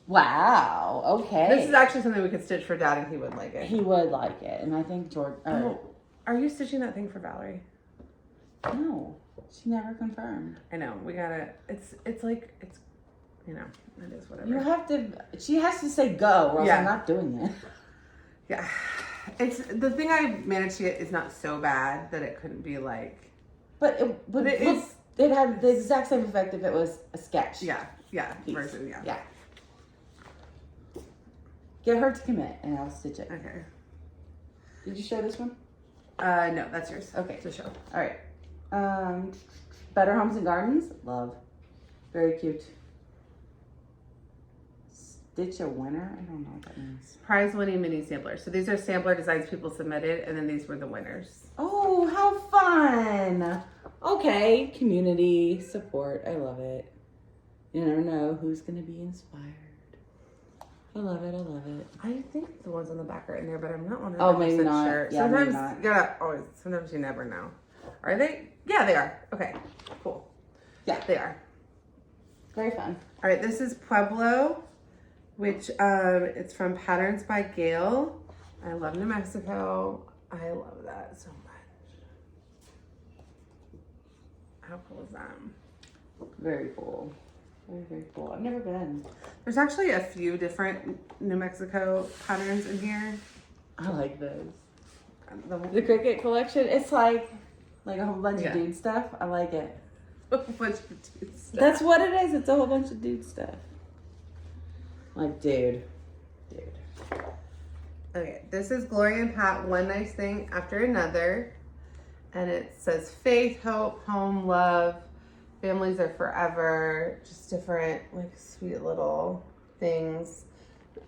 Wow. Okay. This is actually something we could stitch for Dad, and he would like it. He would like it, and I think George. Are you stitching that thing for Valerie? No, she never confirmed. I know. We gotta. It's like it's. You know, it is whatever. You have to. She has to say go, or else Yeah. I'm not doing it. Yeah, it's the thing I managed to get is not so bad that it couldn't be like. But it had the exact same effect if it was a sketch. Yeah. Piece. Version. Yeah. Yeah. Get her to commit, and I'll stitch it. Okay. Did you show this one? No, that's yours. Okay. To show. All right. Better Homes and Gardens. Love. Very cute. Stitch a winner? I don't know what that means. Prize winning mini samplers. So these are sampler designs people submitted, and then these were the winners. Oh, how fun! Okay, community support. I love it. You never know who's going to be inspired. I love it. I love it. I think the ones on the back are in there, but I'm not 100% Oh, maybe not. sure. Yeah, maybe Sometimes, not. sometimes you never know. Are they? Yeah, they are. Okay, cool. Yeah. They are. Very fun. All right, this is Pueblo, which it's from Patterns by Gail. I love New Mexico. I love that so much. How cool is that? Very cool. Very, very cool. I've never been. There's actually a few different New Mexico patterns in here. I like those. The The Cricut collection, it's like a whole bunch of dude stuff. I like it. bunch of dude stuff. That's what it is. It's a whole bunch of dude stuff. Like, dude. Okay, this is Gloria and Pat, One Nice Thing After Another. And it says faith, hope, home, love, families are forever, just different, like, sweet little things.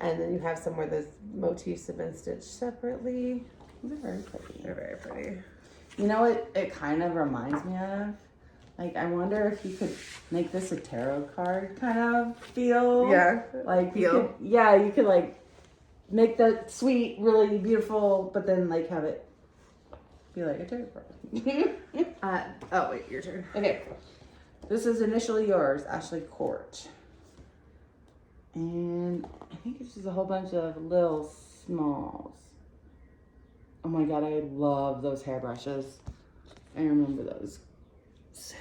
And then you have some where the motifs have been stitched separately. They're very pretty. They're very pretty. You know what it kind of reminds me of? Like, I wonder if you could make this a tarot card kind of feel. Yeah. Like, Feel. you could like make that sweet, really beautiful, but then like have it be like a tarot card. Oh, wait, your turn. Okay. This is Initially Yours, Ashley Court. And I think it's just a whole bunch of little smalls. Oh my God, I love those hairbrushes. I remember those.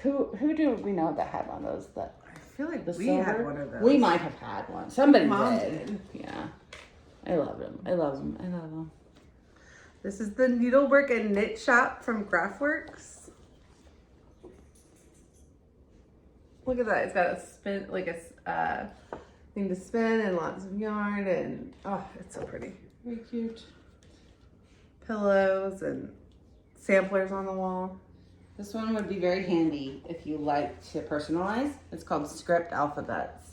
Who do we know that had one of those? That I feel like the we silver? had one of those. We might have had one. Somebody Mom did. Yeah. I love them. I love them. I love them. This is the Needlework and Knit Shop from Craftworks. Look at that. It's got a spin, like a thing to spin and lots of yarn, and oh, it's so pretty. Very cute. Pillows and samplers on the wall. This one would be very handy if you like to personalize. It's called Script Alphabets.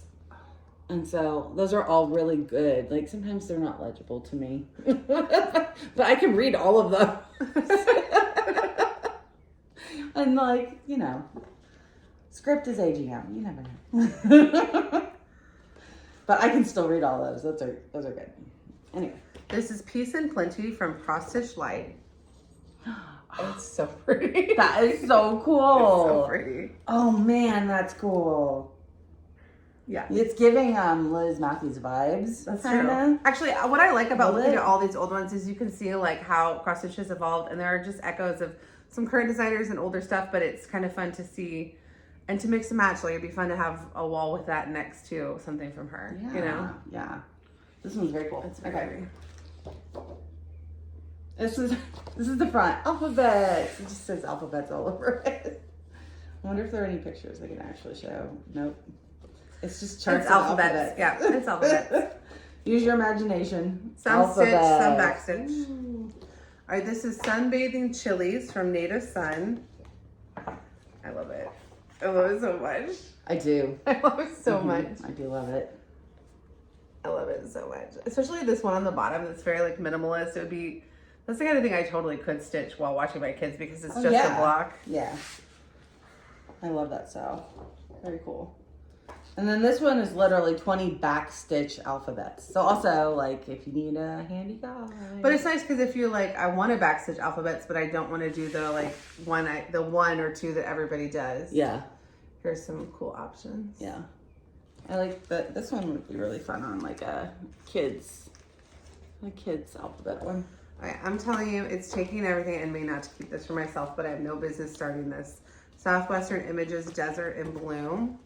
And so those are all really good. Like sometimes they're not legible to me, but I can read all of those. And like, you know, script is aging out. You never know. But I can still read all those. Those are good. Anyway. This is Peace and Plenty from Cross Stitch Light. It's so pretty. That is so cool. It's so pretty. Oh man, that's cool. Yeah. It's giving Liz Matthews vibes. That's kinda. true. Actually, what I like about looking Liz. at all these old ones is you can see like how cross stitch has evolved, and there are just echoes of some current designers and older stuff, but it's kind of fun to see and to mix and match. Like it'd be fun to have a wall with that next to something from her. Yeah. You know? Yeah. This one's very cool. It's very pretty. This is the front. Alphabets. It just says alphabets all over it. I wonder if there are any pictures I can actually show. Nope. It's just charts It's of alphabets. Yeah, it's alphabets. Use your imagination. Some stitch, some Alphabets. backstitch. All right, this is Sunbathing Chilies from Native Sun. I love it. I love it so much. I do. I love it so much. I do love it. I love it so much. Especially this one on the bottom that's very like minimalist. That's the kind of thing I totally could stitch while watching my kids because it's just a block. Yeah. I love that style. Very cool. And then this one is literally 20 backstitch alphabets. So also, like, if you need a handy guide. But it's nice because if you're like, I want to backstitch alphabets, but I don't want to do the like the one or two that everybody does. Yeah. Here's some cool options. Yeah. I like that. This one would be really fun on like a kids alphabet one. Alright, I'm telling you, it's taking everything in me not to keep this for myself, but I have no business starting this. Southwestern Images Desert in Bloom.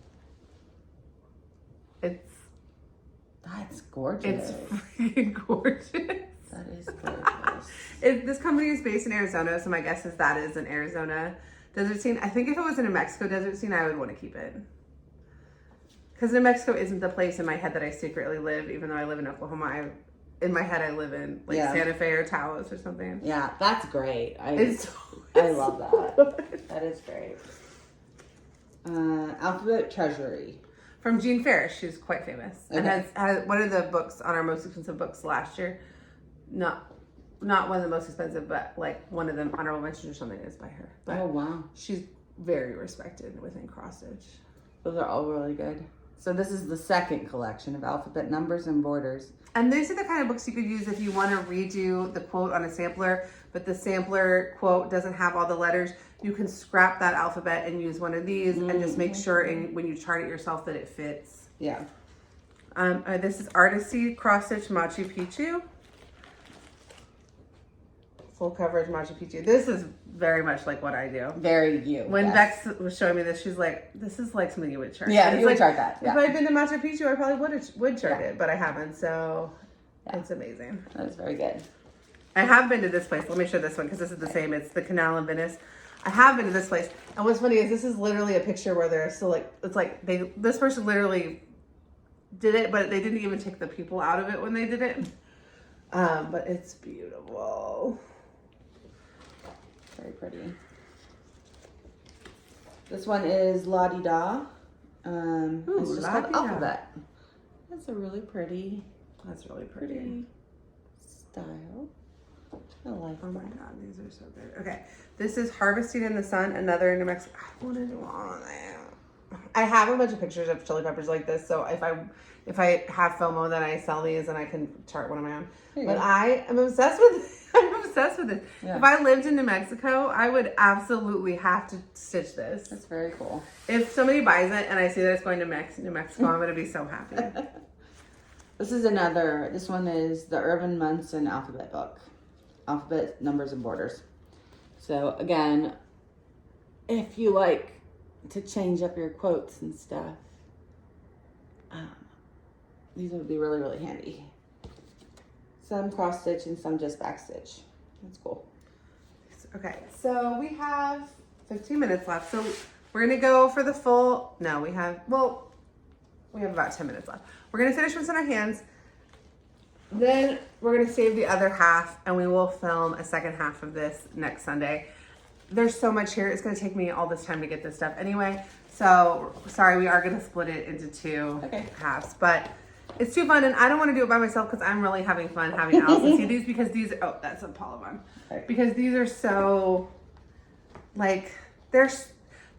That's gorgeous. It's freaking gorgeous. That is gorgeous. This company is based in Arizona, so my guess is that is an Arizona desert scene. I think if it was in a Mexico desert scene, I would want to keep it. Because New Mexico isn't the place in my head that I secretly live, even though I live in Oklahoma. In my head, I live in like Santa Fe or Taos or something. Yeah, that's great. I love that. That is great. Alphabet Treasury. From Jean Ferris. She's quite famous. Okay. And has one of the books on our most expensive books last year. Not one of the most expensive, but like one of the honorable mentions or something is by her. But oh, wow. She's very respected within cross stitch. Those are all really good. So this is the second collection of alphabet numbers and borders. And these are the kind of books you could use if you want to redo the quote on a sampler, but the sampler quote doesn't have all the letters. You can scrap that alphabet and use one of these and just make sure when you chart it yourself that it fits. Yeah. This is Artisty Cross Stitch Machu Picchu. Full coverage Machu Picchu. This is very much like what I do. Very you. When Bex was showing me this, she's like, this is like something you would chart. Yeah, you would chart that. Yeah. If I'd been to Machu Picchu, I probably would chart it, but I haven't, so it's amazing. That is very good. I have been to this place. Let me show this one because this is the same. It's the Canal in Venice. I have been to this place. And what's funny is this is literally a picture where they're still like, it's like this person literally did it, but they didn't even take the people out of it when they did it. But it's beautiful. Very pretty. This one is La Di Da. It's just called Alphabet. That's a really pretty. That's really pretty style. I like Oh my god, these are so good. Okay, this is Harvesting in the Sun, another New Mexico. I want to do all of that. I have a bunch of pictures of chili peppers like this, so if I have FOMO, then I sell these and I can chart one of my own. But I am obsessed with I'm obsessed with it. Yeah. If I lived in New Mexico, I would absolutely have to stitch this. That's very cool. If somebody buys it and I see that it's going to New Mexico, I'm going to be so happy. This one is the Irvin Munson alphabet book. Alphabet, numbers, and borders. So again, if you like to change up your quotes and stuff, these would be really, really handy. Some cross stitch and some just back stitch. That's cool. Okay, so we have 15 minutes left. So we're gonna go for the full, no, we have about 10 minutes left. We're gonna finish what's in our hands. Then we're gonna save the other half and we will film a second half of this next Sunday. There's so much here. It's gonna take me all this time to get this stuff anyway. So sorry, we are gonna split it into two halves, but it's too fun and I don't wanna do it by myself because I'm really having fun having Allison see these because these, oh, that's a Paula one. Right. Because these are so, like, they're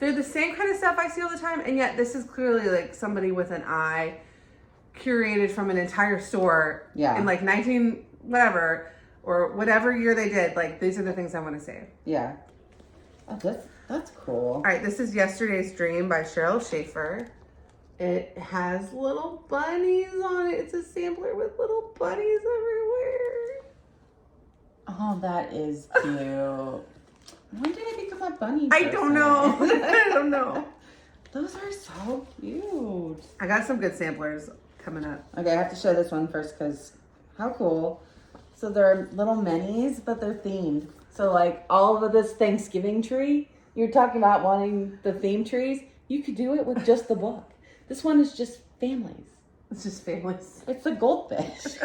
the same kind of stuff I see all the time, and yet this is clearly like somebody with an eye curated from an entire store in like 19 whatever or whatever year they did. Like, these are the things I want to save. Yeah. Oh, that's cool. All right, this is Yesterday's Dream by Cheryl Schaefer. It has little bunnies on it. It's a sampler with little bunnies everywhere. Oh, that is cute. When did I become a bunny person? I don't know. I don't know. Those are so cute. I got some good samplers coming up. Okay, I have to show this one first because how cool. So they're little minis, but they're themed. So like all of this Thanksgiving tree, you're talking about wanting the theme trees, you could do it with just the book. This one is just families. It's just families. It's a goldfish.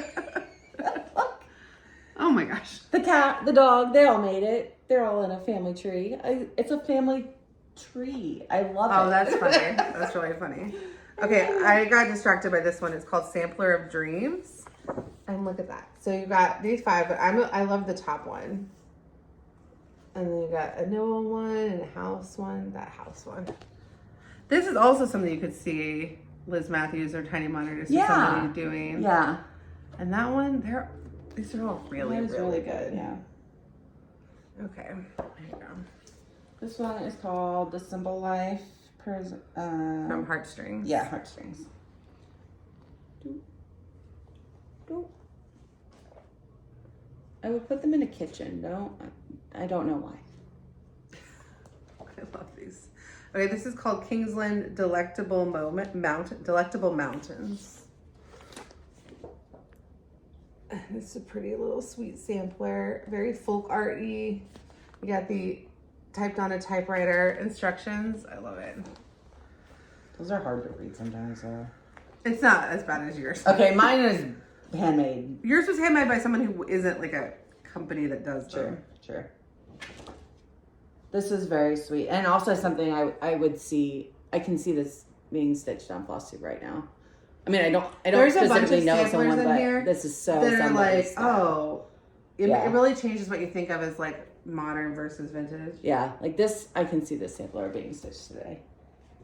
Oh my gosh. The cat, the dog, they all made it. They're all in a family tree. It's a family tree. I love it. Oh, that's funny. That's really funny. Okay, I got distracted by this one. It's called Sampler of Dreams. And look at that. So you got these 5, but I love the top one. And then you got a Noah one and a house one. That house one. This is also something you could see Liz Matthews or Tiny Monitors or somebody doing. Yeah. And that one, these are all really, really good. Yeah. Okay. There you go. This one is called The Simple Life. From Heartstrings. Yeah, Heartstrings. I would put them in a kitchen. I don't know why. I love these. Okay, this is called Kingsland Delectable Mountains. This is a pretty little sweet sampler, very folk arty. You got the typed on a typewriter instructions. I love it. Those are hard to read sometimes, though. It's not as bad as yours. Okay, mine is handmade. Yours was handmade by someone who isn't like a company that does them. Sure. This is very sweet, and also something I would see. I can see this being stitched on Flosstube right now. I mean, I don't There's a bunch specifically of know samplers someone, in but here this is so. that are like, style. it really changes what you think of as like modern versus vintage. Yeah, like this, I can see this sampler being stitched today.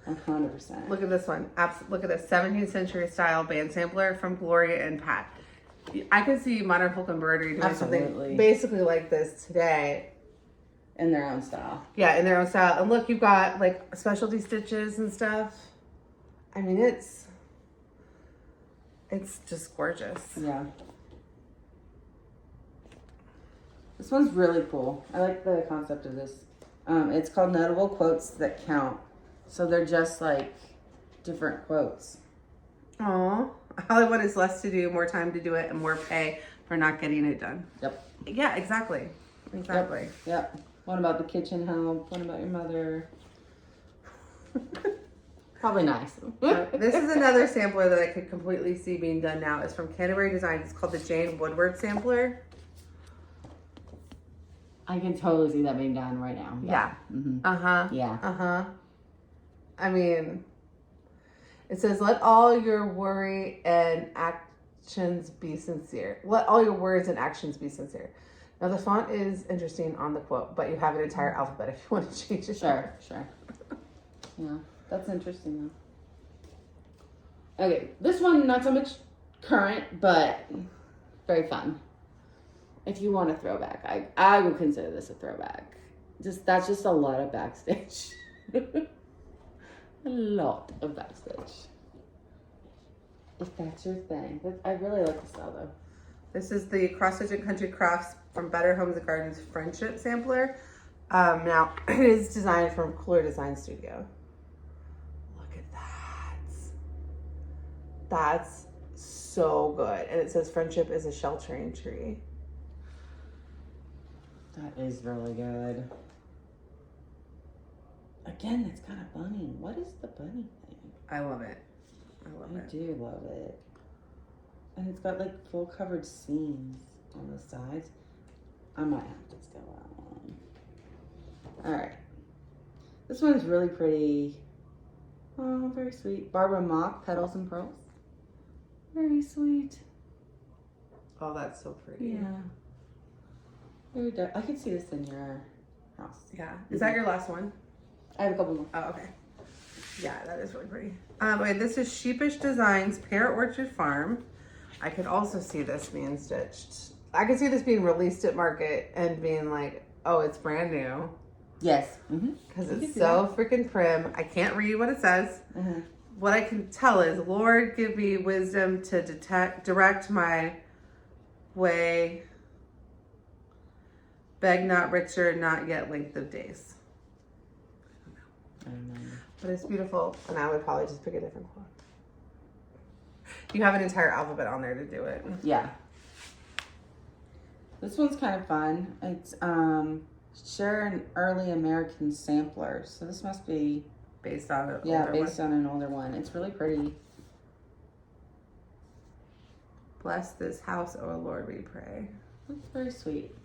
100%. Look at this one. Look at this 17th century style band sampler from Gloria and Pat. I could see modern folk embroidery doing something basically like this today. In their own style. Yeah, in their own style. And look, you've got like specialty stitches and stuff. I mean, it's just gorgeous. Yeah. This one's really cool. I like the concept of this. It's called Notable Quotes That Count. So they're just like different quotes. Aw. All I want is less to do, more time to do it, and more pay for not getting it done. Yep. Yeah, exactly. Exactly. Yep. One about the kitchen help. One about your mother. Probably nice. This is another sampler that I could completely see being done now. It's from Canterbury Designs. It's called the Jane Woodward sampler. I can totally see that being done right now. Yeah. Mm-hmm. Uh-huh. Yeah. Uh-huh. I mean, it says, let all your worry and actions be sincere. Let all your words and actions be sincere. Now, the font is interesting on the quote, but you have an entire alphabet if you want to change it. Sure. Yeah, that's interesting, though. Okay, this one, not so much current, but very fun. If you want a throwback, I would consider this a throwback. That's just a lot of backstage. A lot of backstage. If that's your thing. I really like the style, though. This is the Cross Stitch and Country Crafts from Better Homes and Gardens Friendship Sampler. Now, it is designed from Cooler Design Studio. Look at that. That's so good. And it says friendship is a sheltering tree. That is really good. Again, it's got a bunny. What is the bunny thing? I love it. I do love it. And it's got like full covered seams on the sides. I might have to steal that one. Alright. This one's really pretty. Oh, very sweet. Barbara Mock, Petals and Pearls. Very sweet. Oh, that's so pretty. Yeah. Very dark. I could see this in your house. Yeah. Is that your last one? I have a couple more. Oh, okay. Yeah, that is really pretty. Okay, this is Sheepish Designs Pear Orchard Farm. I could also see this being stitched. I could see this being released at market and being like, oh, it's brand new. Yes. Because it's so freaking prim. I can't read what it says. What I can tell is, Lord, give me wisdom to direct my way. Beg not richer, not yet length of days. I don't know. But it's beautiful, and I would probably just pick a different one. You have an entire alphabet on there to do it. Yeah. This one's kind of fun. It's share an early American sampler. So this must be based on it. Based on an older one. It's really pretty. Bless this house, oh Lord, we pray. That's very sweet.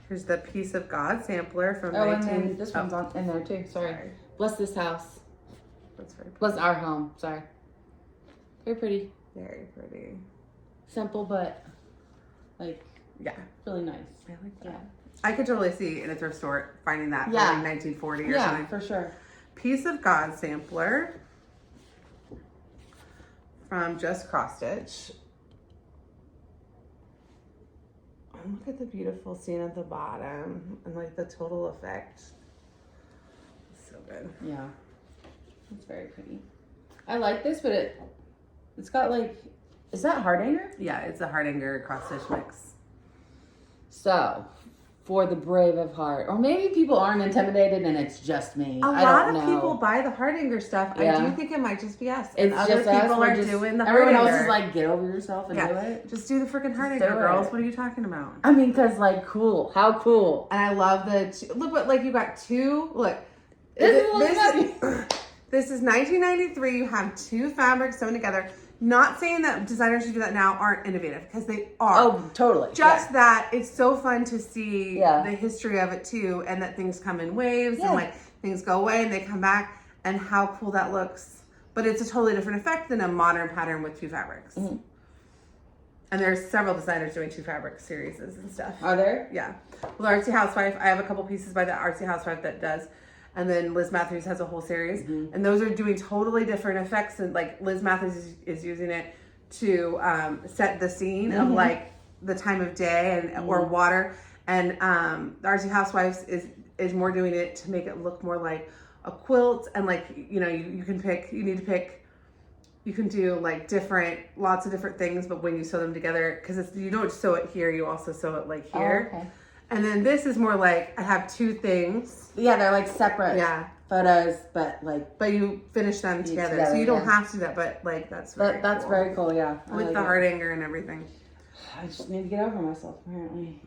Here's the Peace of God sampler from and then this one's on in there too. Sorry. Bless this house. That's very pretty. Bless our home. Sorry. Very pretty. Very pretty. Simple, but like really nice. I like that. I could totally see in a thrift store finding that from like 1940 or something. For sure. Piece of God sampler from Just Cross Stitch. And look at the beautiful scene at the bottom and like the total effect. It's so good. Yeah. It's very pretty. I like this, but it's got like, is that Hardanger? Yeah, it's a Hardanger cross stitch mix. So, for the brave of heart, or maybe people aren't intimidated and it's just me. A I lot don't of know. people buy the Hardanger stuff. Yeah. I do think it might just be us. It's And other just us. people We're are just, doing the everyone Hardanger. else is like, get over yourself and do it. Just do the freaking Hardanger, do girls. it. What are you talking about? I mean, because like, cool. How cool. And I love look, but like you got two, look. This is 1993. You have two fabrics sewn together. Not saying that designers who do that now aren't innovative, because they are. Oh, totally. Just that it's so fun to see Yeah. the history of it too, and that things come in waves Yeah. and like things go away and they come back, and how cool that looks. But it's a totally different effect than a modern pattern with two fabrics. Mm-hmm. And there's several designers doing two fabric series and stuff. Are there? Yeah. Well, Artsy Housewife, I have a couple pieces by the Artsy Housewife that does. And then Liz Matthews has a whole series. Mm-hmm. And those are doing totally different effects. And like Liz Matthews is using it to set the scene of like the time of day and or water. And the Artsy Housewives is more doing it to make it look more like a quilt. And like, you know, you can pick, you can do like lots of different things, but when you sew them together, because you don't sew it here, you also sew it like here. Oh, okay. And then this is more like I have two things. Yeah, they're like separate photos, but like. But you finish them together. So you don't have to do that, but like that's very That's cool. very cool, yeah. With the Hardanger and everything. I just need to get over myself, apparently.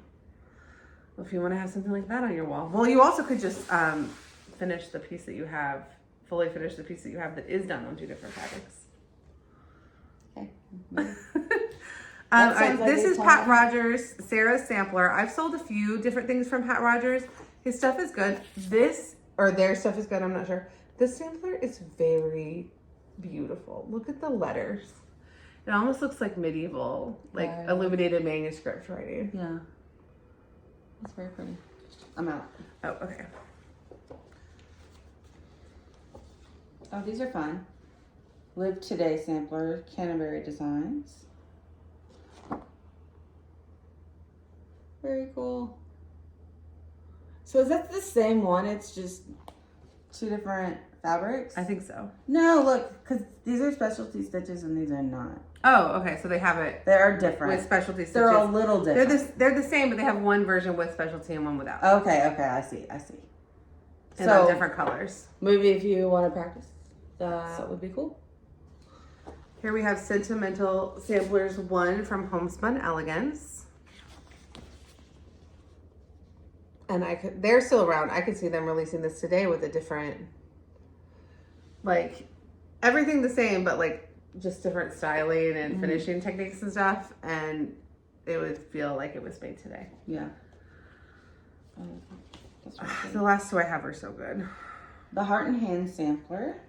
Well, if you want to have something like that on your wall. Well, you also could just finish the piece that you have, fully finish the piece that you have that is done on two different fabrics. Okay. All right, this is Pat Rogers, Sarah's sampler. I've sold a few different things from Pat Rogers. His stuff is good. Their stuff is good, I'm not sure. This sampler is very beautiful. Look at the letters. It almost looks like medieval, like illuminated manuscript writing. Yeah. That's very pretty. I'm out. Oh, okay. Oh, these are fun. Live Today sampler, Canterbury Designs. Very cool. So is that the same one? It's just two different fabrics? I think so. No, look, because these are specialty stitches and these are not. Oh, okay. So they have it. They are different. With specialty stitches. They're a little different. They're the same, but they have one version with specialty and one without. Okay, I see. And so, on different colors. Maybe if you want to practice, that would be cool. Here we have Sentimental Samplers 1 from Homespun Elegance. And they're still around. I could see them releasing this today with a different, like, everything the same, but like just different styling and finishing techniques and stuff. And it would feel like it was made today. Yeah. The last two I have are so good. The Heart and Hand sampler.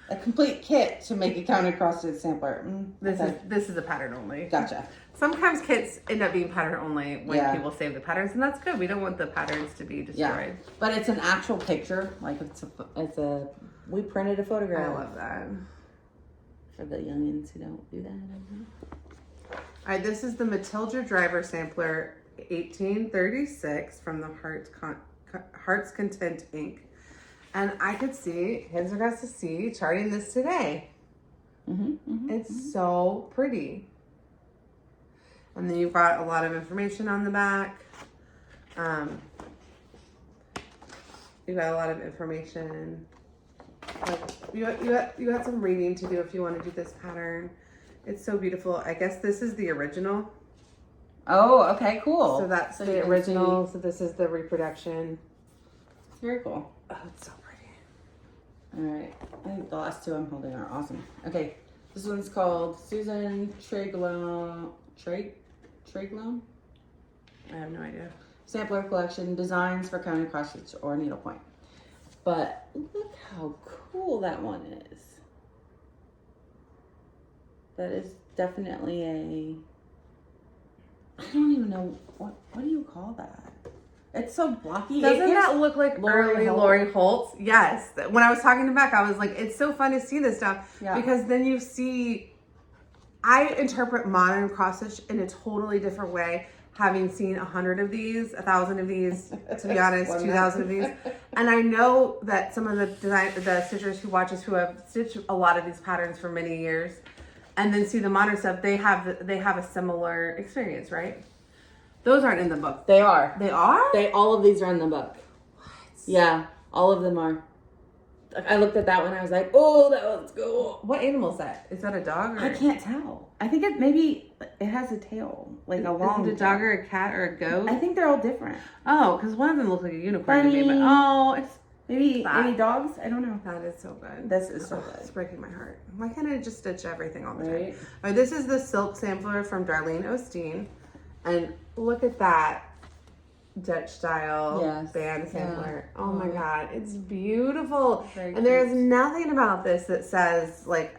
A complete kit to make a counter cross stitch sampler. This is a pattern only. Gotcha. Sometimes kits end up being pattern only when people save the patterns, and that's good. We don't want the patterns to be destroyed. Yeah. But it's an actual picture. Like we printed a photograph. I love that. For the youngins who don't do that. All right, this is the Matilda Driver sampler 1836 from the Heart's Content Inc. And I could see, Hens got to see, charting this today. It's so pretty. And then you've got a lot of information on the back. You've got a lot of information. Like you got some reading to do if you want to do this pattern. It's so beautiful. I guess this is the original. Oh, okay, cool. So that's the original. So this is the reproduction. It's very cool. Oh, it's so pretty. All right. I think the last two I'm holding are awesome. Okay. This one's called Susan Treglone. Treglone? I have no idea. Sampler collection, designs for counter cross stitch or needlepoint. But look how cool that one is. That is definitely I don't even know, what do you call that? It's so blocky. Doesn't that look like Lori early Holt. Lori Holtz? Yes. When I was talking to Beck, I was like, it's so fun to see this stuff because then you see, I interpret modern cross stitch in a totally different way, having seen 100 of these, 1,000 of these, to be honest, 2,000 of these. And I know that some of the stitchers who watch us who have stitched a lot of these patterns for many years and then see the modern stuff, they have a similar experience, right? Those aren't in the book. They are. They are? All of these are in the book. What? Yeah, all of them are. I looked at that one. I was like, oh, that one's cool. What animal is that? Is that a dog? Or I can't tell. I think it has a tail, like a long. Is it a dog or a cat or a goat? I think they're all different. Oh, because one of them looks like a unicorn Bunny. to me. But it's Maybe that. any dogs? I don't know. That is so good. This is so It's good. breaking my heart. Why can't I just stitch everything all the time? Right? All right, this is the silk sampler from Darlene Osteen, and look at that Dutch style band sampler. Yeah. Oh my god, it's beautiful. Very and there's cute. nothing about this that says like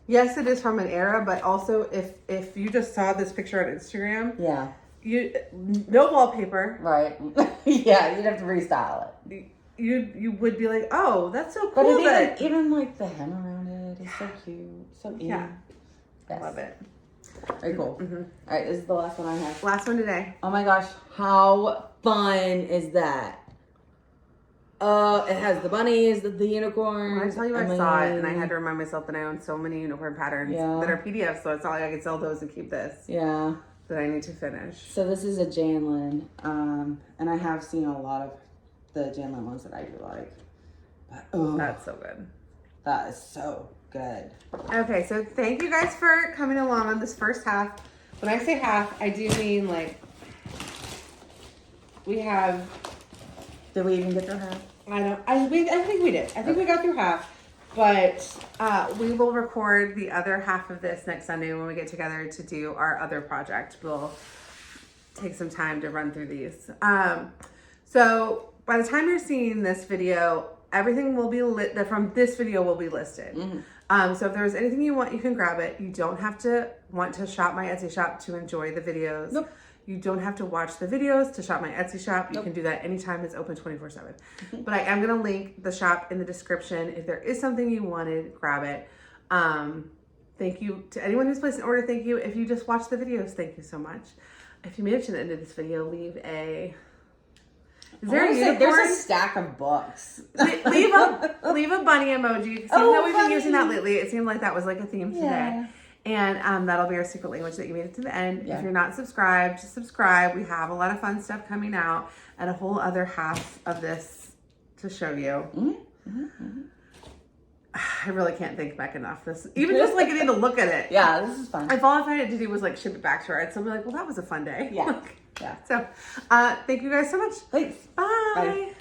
yes, it is from an era, but also if you just saw this picture on Instagram, Yeah. no wallpaper. Right. Yeah, you'd have to restyle it. You would be like, oh, that's so But cool. even like the hem around it is so cute. So cute. Yeah. Yes. Love it. Very cool. Mm-hmm. All right, this is the last one I have. Last one today. Oh my gosh, how fun is that? It has the bunnies, the unicorns. When I tell you I saw it, and I had to remind myself that I own so many unicorn patterns that are PDFs, so it's not like I could sell those and keep this. Yeah. That I need to finish. So this is a Janlin, and I have seen a lot of the Janlin ones that I do like. But, That's so good. that is so good. Okay, so thank you guys for coming along on this first half. When I say half, I do mean like we have. Did we even get through half? I think we did. I think we got through half. But we will record the other half of this next Sunday when we get together to do our other project. We'll take some time to run through these. So by the time you're seeing this video, everything will be from this video will be listed. Mm-hmm. So if there's anything you want, you can grab it. You don't have to want to shop my Etsy shop to enjoy the videos. Nope. You don't have to watch the videos to shop my Etsy shop. You can do that anytime. It's open 24/7. But I am going to link the shop in the description. If there is something you wanted, grab it. Thank you to anyone who's placed an order. Thank you. If you just watch the videos, thank you so much. If you made it to the end of this video, leave a... Is there a unicorn? There's a stack of books. leave a bunny emoji. Even though we've been using that lately, it seemed like that was like a theme today. And that'll be our secret language that you made it to the end. Yeah. If you're not subscribed, just subscribe. We have a lot of fun stuff coming out and a whole other half of this to show you. Mm-hmm. Mm-hmm. I really can't thank Beck enough. This even just like getting to look at it. Yeah, this is fun. If all I had to do was like ship it back to her, I'd still be like, well, that was a fun day. Yeah. Yeah. So thank you guys so much. Thanks. Bye. Bye.